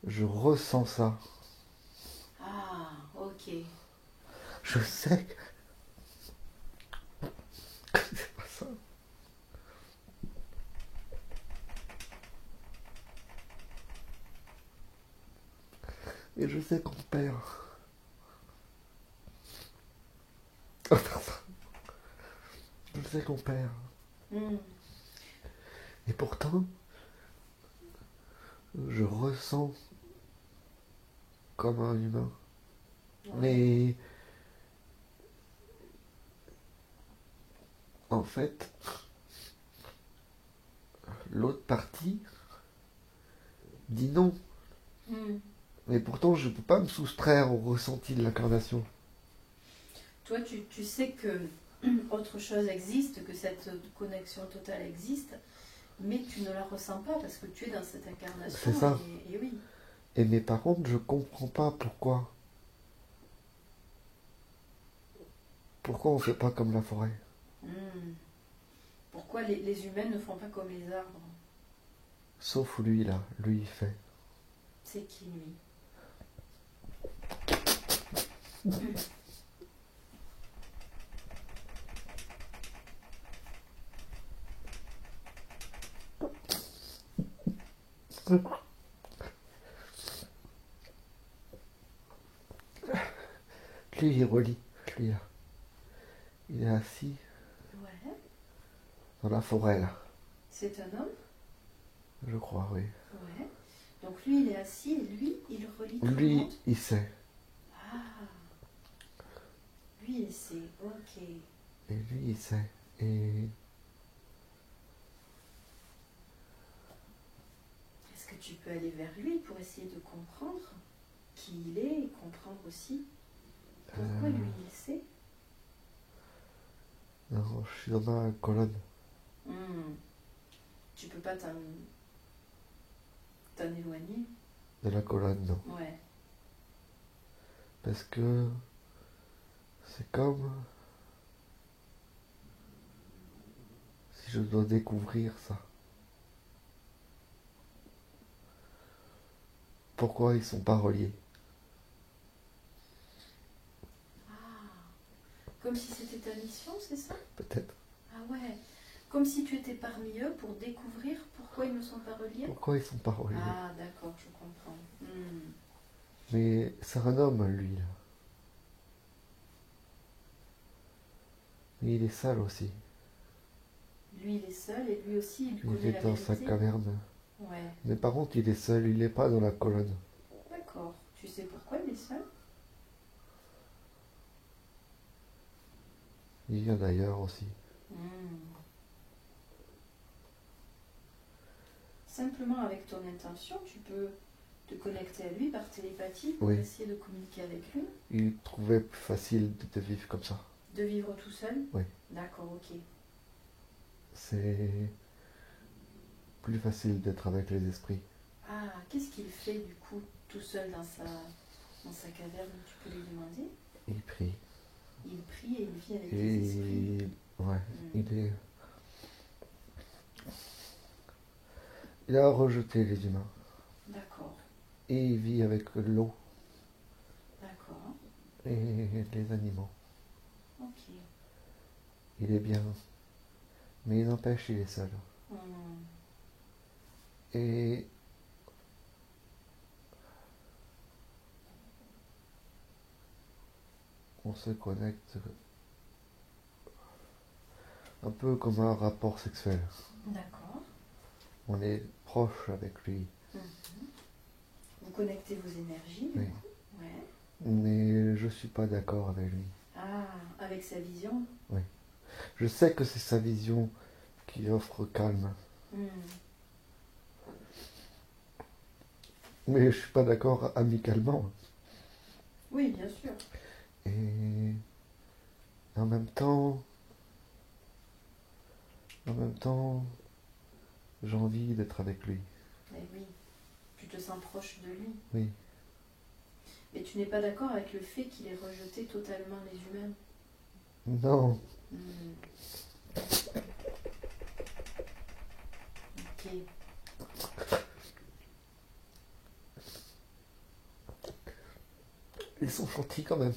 je ressens ça. Ah, ok. Je sais que c'est pas ça. Et je sais qu'on perd. Je sais qu'on perd. Hmm. Et pourtant, je ressens comme un humain. Ouais. Mais en fait, l'autre partie dit non. Hmm. Mais pourtant, je ne peux pas me soustraire au ressenti de l'incarnation. Toi, tu sais que autre chose existe, que cette connexion totale existe, mais tu ne la ressens pas parce que tu es dans cette incarnation. C'est ça. Et oui. Et mais par contre, je comprends pas pourquoi. Pourquoi on fait pas comme la forêt? Hmm. Pourquoi les humains ne font pas comme les arbres? Sauf lui là, lui il fait. C'est qui lui? Lui il relie, lui là. Il est assis Ouais. dans la forêt là. C'est un homme? Je crois, oui. Ouais. Donc lui, il est assis et lui, il relie tout le Lui, monde? il sait. Ah, il sait. Ok. Et lui, il sait. Et Est-ce que tu peux aller vers lui pour essayer de comprendre qui il est et comprendre aussi pourquoi lui il sait? non, je suis dans ma colonne Hmm. Tu peux pas t'en éloigner? de la colonne, non. Ouais. Parce que c'est comme si je dois découvrir ça. Pourquoi ils sont pas reliés? Ah. Comme si c'était ta mission, c'est ça? Peut-être. Ah ouais. Comme si tu étais parmi eux pour découvrir pourquoi ils ne sont pas reliés? Pourquoi ils sont pas reliés? Ah, d'accord, je comprends. Hmm. Mais c'est un homme, lui, là. Mais il est seul aussi. Lui, il est seul et lui aussi, il Il connaît la est dans sa vérité. caverne. Ouais, Mais par contre, il est seul, il n'est pas dans la colonne. d'accord. Tu sais pourquoi il est seul? Il vient d'ailleurs aussi. Hmm. Simplement avec ton intention, tu peux te connecter à lui par télépathie pour Oui. essayer de communiquer avec lui, Il trouvait plus facile de vivre comme ça. de vivre tout seul? Oui. D'accord, ok. C'est plus facile d'être avec les esprits. Ah, qu'est-ce qu'il fait du coup tout seul dans sa caverne? Tu peux lui demander? Il prie. Il prie et il vit avec les esprits. Et ouais, Hmm. il a rejeté les humains. D'accord, Et il vit avec l'eau d'accord, et les animaux. ok. Il est bien. Mais il n'empêche, il est seul. Hmm. Et on se connecte un peu comme un rapport sexuel. D'accord. On est proche avec lui. Mhm. Vous connectez vos énergies, du Oui. coup. Ouais. Mais je suis pas d'accord avec lui. Ah, avec sa vision. Je sais que c'est sa vision qui offre calme. Hmm. Mais je suis pas d'accord amicalement. Oui, bien sûr. Et en même temps, j'ai envie d'être avec lui. Mais oui, tu te sens proche de lui. Oui. Mais tu n'es pas d'accord avec le fait qu'il ait rejeté totalement les humains. Non. Hmm. Ok. Ils sont gentils quand même.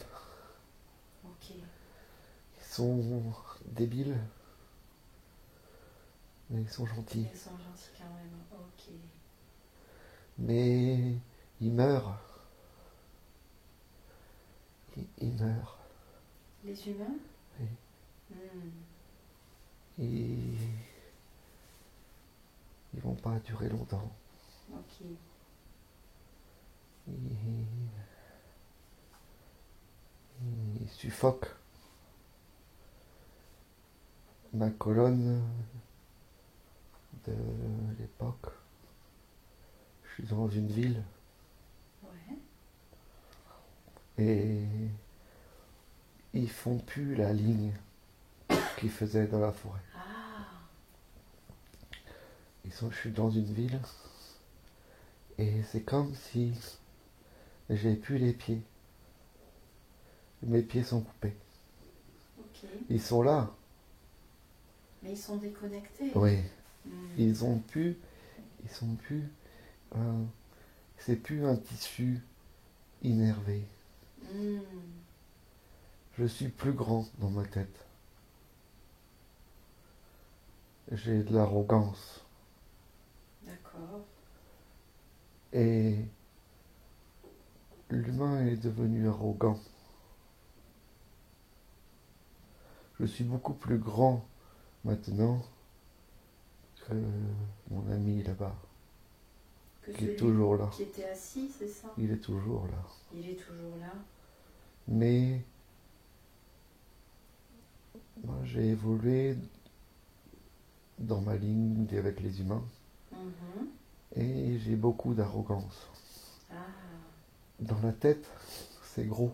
Ok. Ils sont débiles. Mais ils sont gentils. Ils sont gentils quand même. Ok. Mais ils meurent. Ils meurent. Les humains? Oui. Hmm. Ils vont pas durer longtemps. Ok. Ils suffoquent. Ma colonne de l'époque. Je suis dans une ville Ouais. et ils font plus la ligne qu'ils faisaient dans la forêt. Ah. Je suis dans une ville et c'est comme si j'ai plus les pieds. Mes pieds sont coupés. Ok. Ils sont là, Mais ils sont déconnectés. oui. Hmm. Ils sont plus, euh, c'est plus un tissu innervé. Hmm. Je suis plus grand dans ma tête. J'ai de l'arrogance. D'accord. Et l'humain est devenu arrogant. Je suis beaucoup plus grand maintenant que mon ami là-bas, Que qui est celui toujours là. qui était assis, c'est ça? Il est toujours là. Il est toujours là. Mais j'ai évolué dans ma ligne avec les humains Mhm. et j'ai beaucoup d'arrogance. Ah. Dans la tête, c'est gros.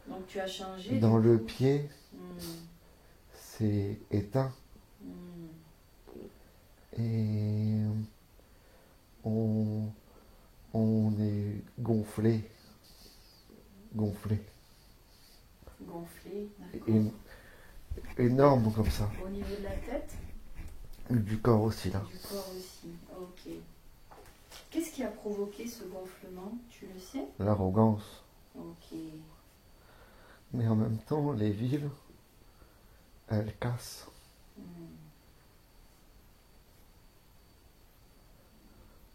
Donc tu as changé Dans du le coup. pied, Hmm. c'est éteint. Hmm. Et on, on est gonflé. Gonflé. Gonflé, d'accord. É- Énorme comme ça. Au niveau de la tête, Du corps aussi là. du corps aussi. Ok. Qu'est-ce qui a provoqué ce gonflement? Tu le sais? L'arrogance. Ok. Mais en même temps, les villes, elles cassent. Hmm.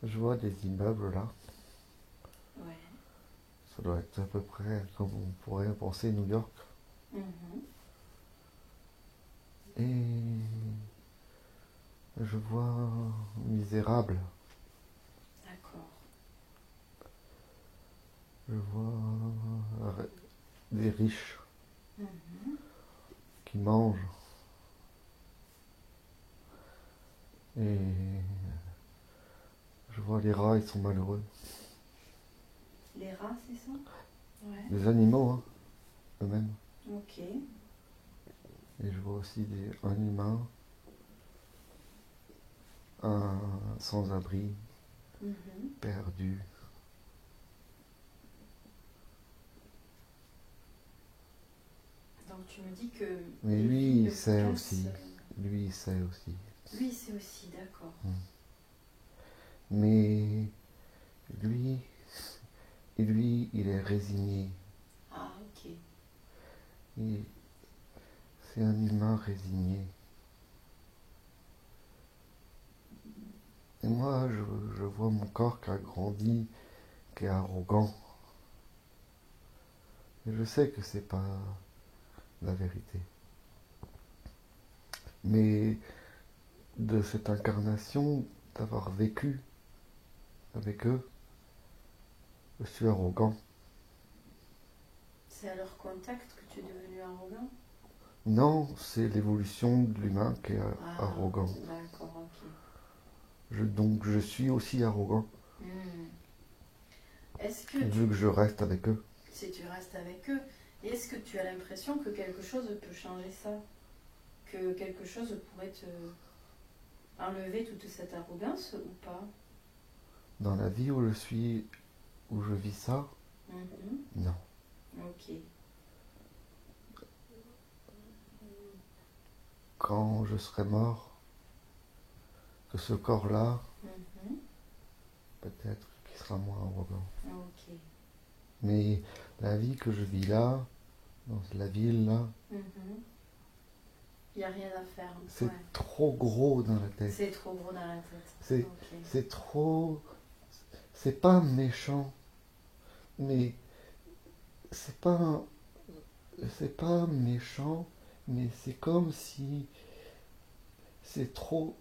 Je vois des immeubles là. Ouais. Ça doit être à peu près comme on pourrait penser New York. Mhm. Et je vois misérable. D'accord. Je vois des riches Mhm. qui mangent. Et je vois les rats, ils sont malheureux. Les rats, c'est ça? Ouais. Des animaux, hein, eux-mêmes. Ok. Et je vois aussi un humain, un sans-abri, Mhm. perdu. Donc tu me dis que Mais les lui, villes il sait cassent. aussi. Lui, il sait aussi. Lui, c'est aussi, d'accord. Mais lui, il est résigné. Ah, ok. C'est un humain résigné. Et moi, je vois mon corps qui a grandi, qui est arrogant. Et je sais que c'est pas la vérité. Mais de cette incarnation, d'avoir vécu avec eux, je suis arrogant. C'est à leur contact que tu es devenu arrogant? Non, c'est l'évolution de l'humain qui est Ah, arrogant. d'accord, ok. Donc je suis aussi arrogant, Hmm. Est-ce que vu que je reste avec eux. si tu restes avec eux, et est-ce que tu as l'impression que quelque chose peut changer ça? Que quelque chose pourrait te enlever toute cette arrogance ou pas? Dans la vie où je suis, où je vis ça, Mhm. non. Ok. Quand je serai mort, que ce corps-là, Mhm. peut-être qu'il sera moins arrogant. Ok. Mais la vie que je vis là, dans la ville là, Mhm. Il n'y a rien à faire. c'est Ouais. trop gros dans la tête. C'est trop gros dans la tête. C'est Ok. c'est trop... C'est pas méchant, mais c'est pas, c'est pas méchant, mais c'est comme si c'est trop...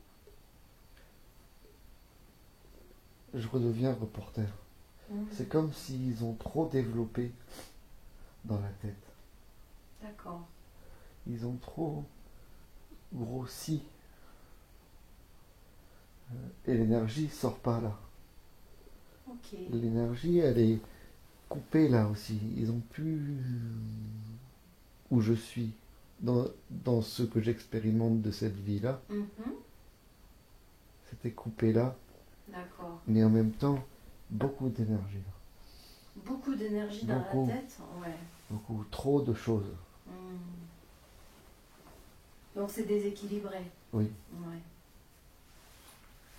Je redeviens reporter. Mhm. C'est comme s'ils ont trop développé dans la tête. D'accord. Ils ont trop grossi. Et l'énergie sort pas là. Ok. L'énergie, elle est coupée là aussi. Ils ont plus où je suis. Dans ce que j'expérimente de cette vie-là, Mhm. c'était coupé là, D'accord. mais en même temps, beaucoup d'énergie là. Beaucoup d'énergie dans Beaucoup. la tête. Ouais. Beaucoup, trop de choses. Hmm. Donc c'est déséquilibré. Oui, Ouais.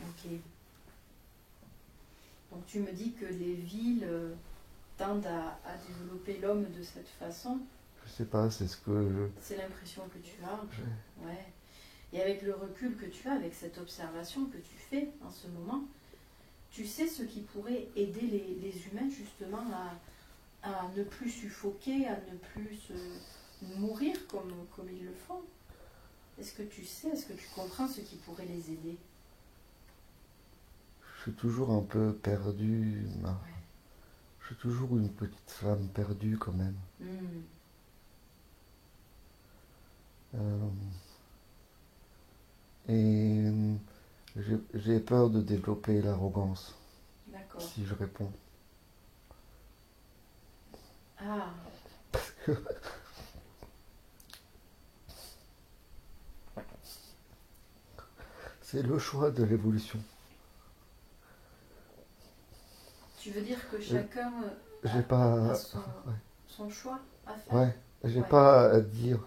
Ok. Donc tu me dis que les villes tendent à développer l'homme de cette façon. je sais pas, c'est ce que C'est l'impression que tu as. j'ai. Ouais. Et avec le recul que tu as, avec cette observation que tu fais en ce moment, tu sais ce qui pourrait aider les humains justement à ne plus suffoquer, à ne plus mourir comme ils le font. Est-ce que tu sais, est-ce que tu comprends ce qui pourrait les aider? Je suis toujours un peu perdu. Ouais. Je suis toujours une petite flamme perdue quand même. Hmm. Euh, Et j'ai peur de développer l'arrogance D'accord. si je réponds. Ah, C'est le choix de l'évolution. tu veux dire que chacun J'ai pas... a son choix à faire? Ouais, j'ai Ouais. pas à dire.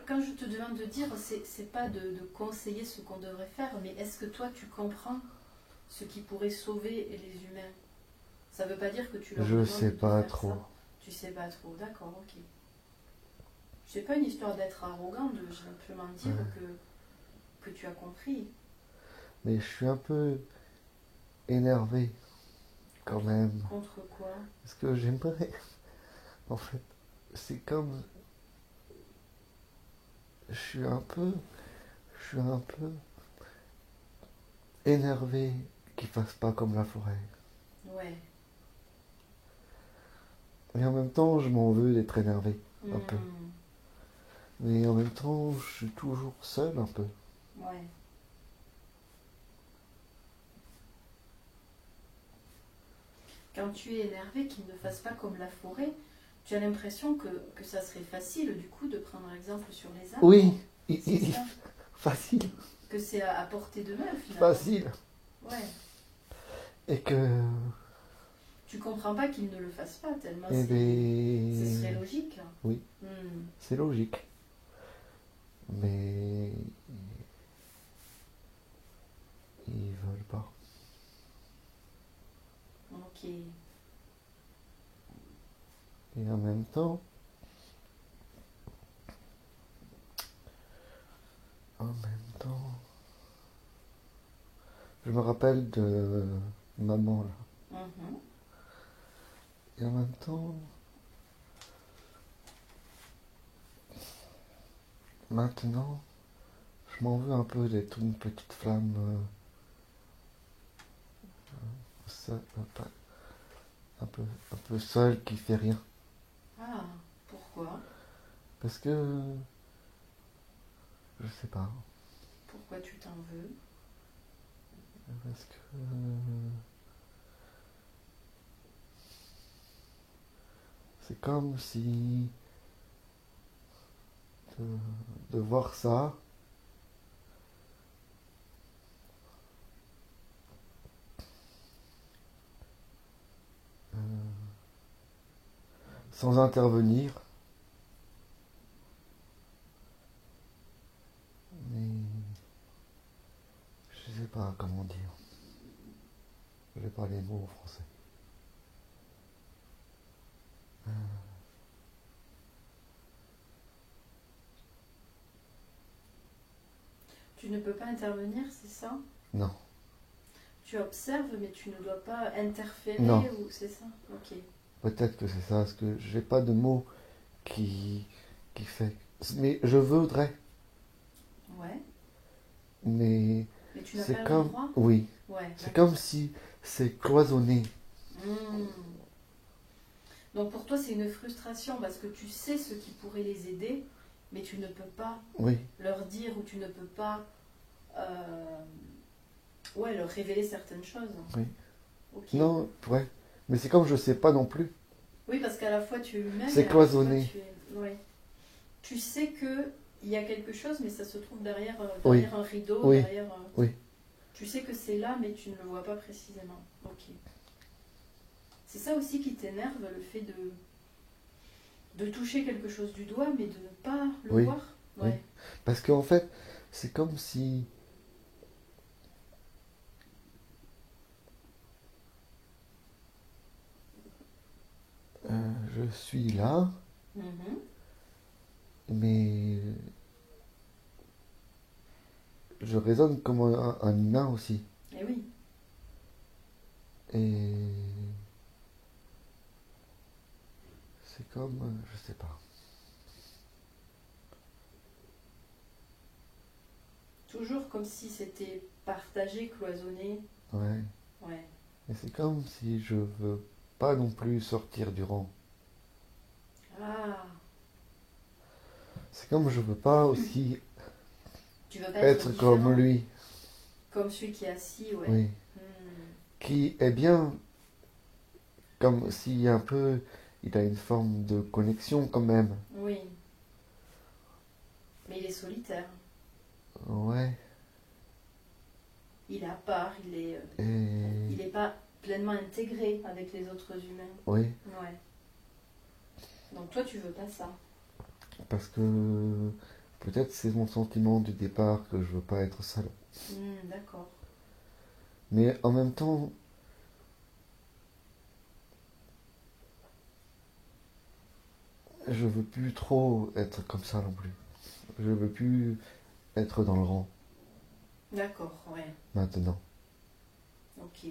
Quand je te demande de dire, c'est pas de conseiller ce qu'on devrait faire, mais est-ce que toi tu comprends ce qui pourrait sauver les humains? Ça veut pas dire que tu leur Je demandes sais de pas faire trop. ça. Tu sais pas trop, d'accord, ok. C'est pas une histoire d'être arrogant, de simplement dire Ouais. que tu as compris. Mais je suis un peu énervé quand même. Contre quoi? Parce que j'aimerais... En fait, c'est comme... Je suis un peu... Je suis un peu énervé qu'ils fassent pas comme la forêt. Ouais. Et en même temps, je m'en veux d'être énervé, un peu. Hmm, Mais en même temps, je suis toujours seul un peu. ouais. Quand tu es énervé, qu'ils ne fassent pas comme la forêt, tu as l'impression que ça serait facile du coup de prendre exemple sur les arbres. Oui, C'est ça. facile, Que c'est à portée de main finalement. facile. Ouais. Et que... Tu comprends pas qu'ils ne le fassent pas tellement Eh ce serait bien... logique. Oui, Hmm, c'est logique. Mais... Ils veulent pas. ok. Et en même temps... En même temps... Je me rappelle de maman là. Mhm. Et en même temps... Maintenant... Je m'en veux un peu d'être une petite flamme... seule, un peu seule qui fait rien. Ah, pourquoi? Parce que... Je sais pas. Pourquoi tu t'en veux? Parce que... C'est comme si... De voir ça... sans intervenir. Mais... Je sais pas comment dire. J'ai pas les mots en français. Tu ne peux pas intervenir, c'est ça? Non. Tu observes, mais tu ne dois pas interférer Non. ou c'est ça? Ok. Peut-être que c'est ça, parce que j'ai pas de mots qui fait... Mais je voudrais. Ouais. Mais Mais tu n'as c'est pas le comme... droit? Oui. Ouais. C'est D'accord. comme si c'est cloisonné. Hmm. Donc pour toi, c'est une frustration parce que tu sais ce qui pourrait les aider, mais tu ne peux pas Oui. leur dire ou tu ne peux pas ouais, leur révéler certaines choses. Oui. Ok. Non, ouais. Mais c'est comme je sais pas non plus. Oui, parce qu'à la fois tu es humain C'est et à la fois cloisonné. ouais. Tu sais que il y a quelque chose, mais ça se trouve derrière, Oui. derrière un rideau, Oui. derrière. Oui. Tu sais que c'est là, mais tu ne le vois pas précisément. Ok. C'est ça aussi qui t'énerve, le fait de toucher quelque chose du doigt, mais de ne pas le Oui. voir. Oui. Ouais. Parce qu'en fait, c'est comme si... je suis là, Mhm. mais je raisonne comme un humain aussi. Et oui. Et c'est comme, je sais pas. Toujours comme si c'était partagé, cloisonné. Ouais. Ouais. Et c'est comme si je veux pas non plus sortir du rang. Ah. C'est comme je veux pas aussi... Tu veux pas être différent, comme lui, comme celui qui est assis, ouais. oui, Hmm. qui est bien, comme si un peu, il a une forme de connexion quand même. Oui, mais il est solitaire. Ouais, Il est à part, il et est pas pleinement intégré avec les autres humains. oui, Ouais. Donc toi, tu veux pas ça. parce que peut-être c'est mon sentiment du départ que je veux pas être seul. D'accord. Mais en même temps, je veux plus trop être comme ça non plus. Je veux plus être dans le rang D'accord, ouais. maintenant. Ok.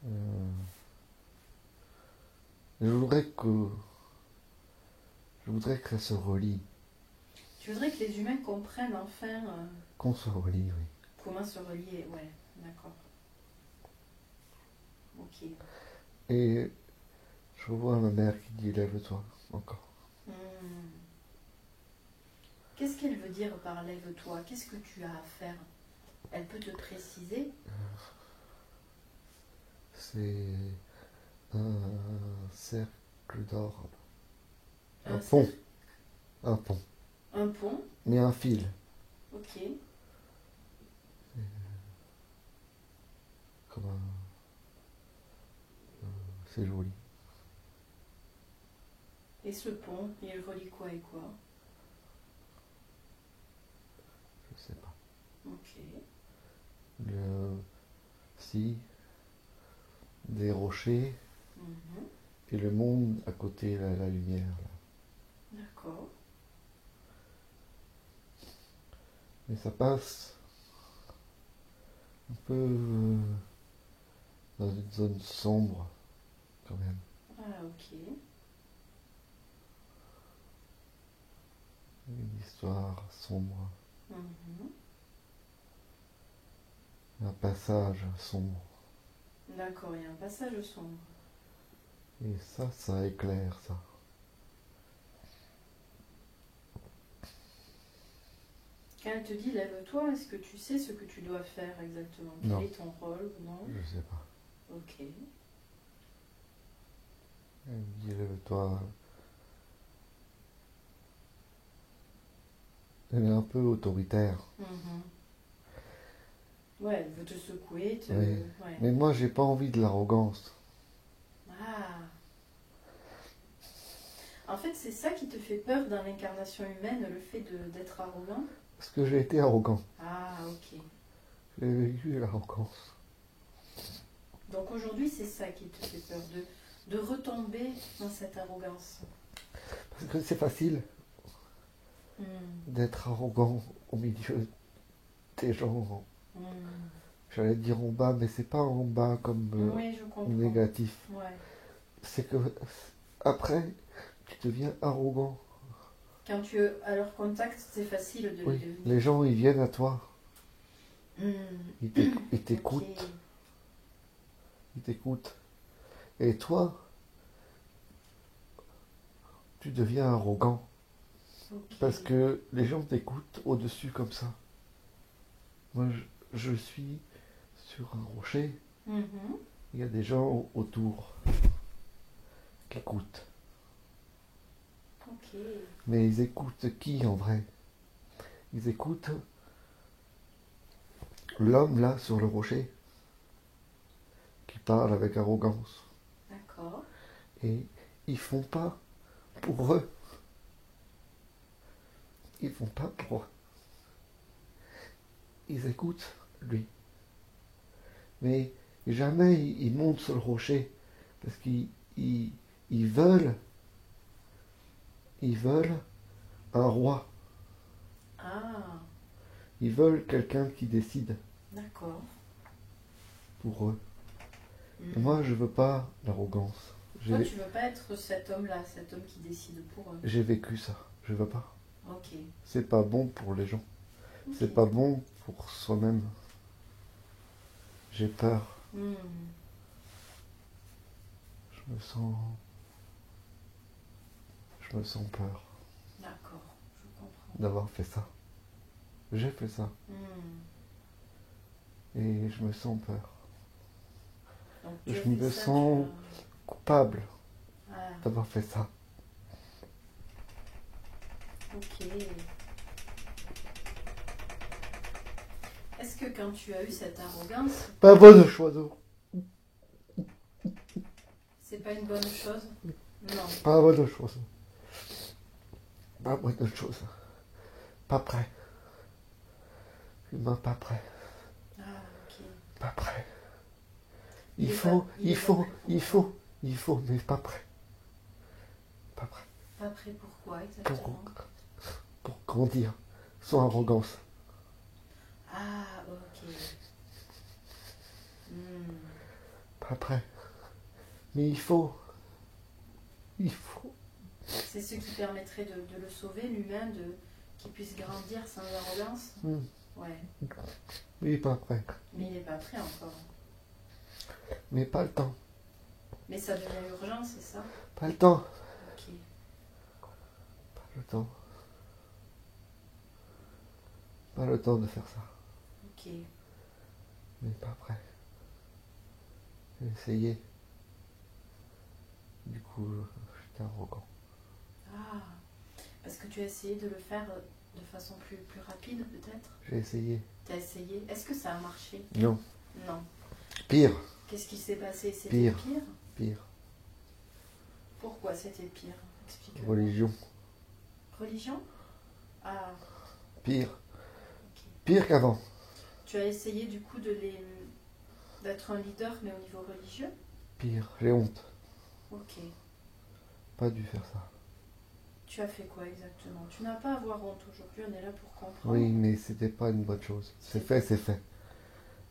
Euh, je voudrais que ça se relie, Tu voudrais que les humains comprennent enfin qu'on se relie, oui. comment se relier. Ouais, d'accord. Ok. Et je vois ma mère qui dit lève-toi encore. Hmm. Qu'est-ce qu'elle veut dire par lève-toi? Qu'est-ce que tu as à faire? Elle peut te préciser? C'est un cercle d'or, un Un pont, cercle, un pont, un pont? mais un fil, Ok. comme un, c'est joli. Et ce pont, il relie quoi et quoi? Je sais pas. Ok. Le, si des rochers Mhm. et le monde à côté, la lumière. Là. D'accord. Mais ça passe un peu dans une zone sombre quand même. Ah, ok. Une histoire sombre, Mhm. un passage sombre. D'accord, il y a un passage sombre. Et ça éclaire ça. Quand elle te dit lève-toi, est-ce que tu sais ce que tu dois faire exactement? Non. Quel est ton rôle? Non? Je sais pas. Ok. Elle me dit lève-toi. Elle est un peu autoritaire. Mhm. Ouais, elle veut te secouer, te... Oui. Ouais. Mais moi j'ai pas envie de l'arrogance. Ah. En fait, c'est ça qui te fait peur dans l'incarnation humaine, le fait d'être arrogant? Parce que j'ai été arrogant. Ah, ok. J'ai vécu l'arrogance. Donc aujourd'hui, c'est ça qui te fait peur, de retomber dans cette arrogance. Parce que c'est facile Hmm. d'être arrogant au milieu des gens. Hmm. J'allais dire en bas, mais c'est pas en bas comme Oui, je comprends. négatif. Ouais. C'est que après, tu deviens arrogant. Quand tu es à leur contact, c'est facile de Oui, le devenir. les gens ils viennent à toi, Hmm. ils t'écoutent, Ok. ils t'écoutent. Et toi, tu deviens arrogant Ok. parce que les gens t'écoutent au-dessus comme ça. Moi, je suis sur un rocher, Mhm. il y a des gens autour qui écoutent. Ok. Mais ils écoutent qui en vrai? Ils écoutent l'homme là sur le rocher qui parle avec arrogance. D'accord. Et ils font pas pour eux. Ils font pas pour eux. Ils écoutent lui. Mais jamais ils montent sur le rocher parce ils veulent un roi. Ah, Ils veulent quelqu'un qui décide d'accord. pour eux. Et Hmm. moi, je veux pas l'arrogance. Toi, tu veux pas être cet homme-là, cet homme qui décide pour eux. J'ai vécu ça. Je veux pas. Ok. C'est pas bon pour les gens. Ok. C'est pas bon pour soi-même. J'ai peur. Hmm. Je me sens peur D'accord, je comprends. d'avoir fait ça. J'ai fait ça. Et je me sens peur. Donc, Je me sens coupable Ah, d'avoir fait ça. ok. Est-ce que quand tu as eu cette arrogance, Pas bonne chose. c'est pas une bonne chose? Non. Pas bonne chose. Pas bonne chose. Pas prêt. Humain pas prêt. Ah, ok. Pas prêt. Il Il est faut, pas il faut, mais pas prêt. Pas prêt. Pas prêt pourquoi exactement? Pour grandir sans arrogance. Ah, ok. Pas prêt. Mais il faut. Il faut. C'est ce qui permettrait de le sauver, l'humain, qu'il puisse grandir sans arrogance? Ouais. Oui, pas prêt. Mais il n'est pas prêt encore. Mais pas le temps. Mais ça devient urgent, c'est ça? Pas le temps. Ok. Pas le temps. Pas le temps de faire ça. Ok. Mais pas prêt. J'ai essayé. Du coup, j'étais arrogant. Ah. Parce que tu as essayé de le faire de façon plus rapide, peut-être? J'ai essayé. Tu as essayé. Est-ce que ça a marché? Non. Non. Pire. Qu'est-ce qui s'est passé? C'était Pire. pire? Pire. Pourquoi c'était pire? Explique-moi. Religion. Religion? Ah, Pire. ok. Pire qu'avant. Tu as essayé du coup d'être un leader, mais au niveau religieux? Pire. J'ai honte. Ok. Pas dû faire ça. Tu as fait quoi exactement? Tu n'as pas à avoir honte aujourd'hui, on est là pour comprendre. Oui, mais c'était pas une bonne chose. C'est fait, c'est fait.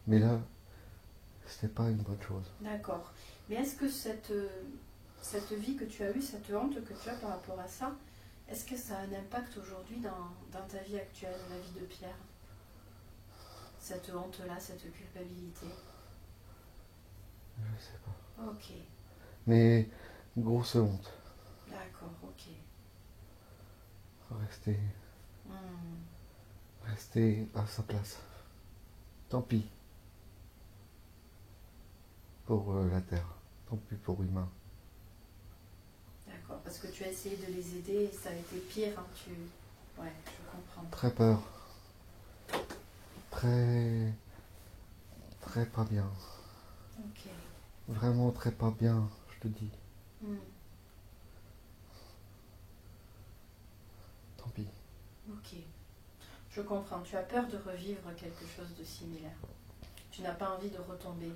Mais là, c'était pas une bonne chose. D'accord. Mais est-ce que cette vie que tu as eue, cette honte que tu as par rapport à ça, est-ce que ça a un impact aujourd'hui dans ta vie actuelle, la vie de Pierre? Cette honte-là, cette culpabilité? Je sais pas. Ok. Mais grosse honte. D'accord, ok. Rester à sa place. Tant pis. Pour la Terre. Tant pis pour l'humain. D'accord, parce que tu as essayé de les aider et ça a été pire. Hein, Ouais, je comprends. Très peur. Très pas bien. Ok. Vraiment très pas bien, je te dis. Tant pis. Ok. Je comprends. Tu as peur de revivre quelque chose de similaire. Tu n'as pas envie de retomber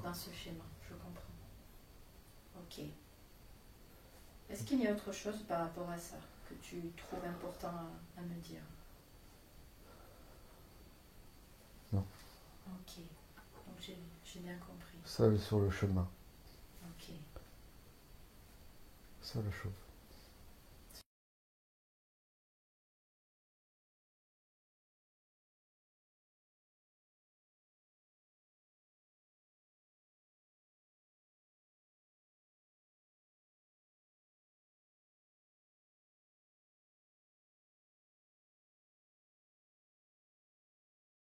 dans ce schéma. Je comprends. Ok. Est-ce qu'il y a autre chose par rapport à ça que tu trouves important à me dire? Non. Ok. Donc j'ai bien compris. Seul sur le chemin. Ok. Seule chose.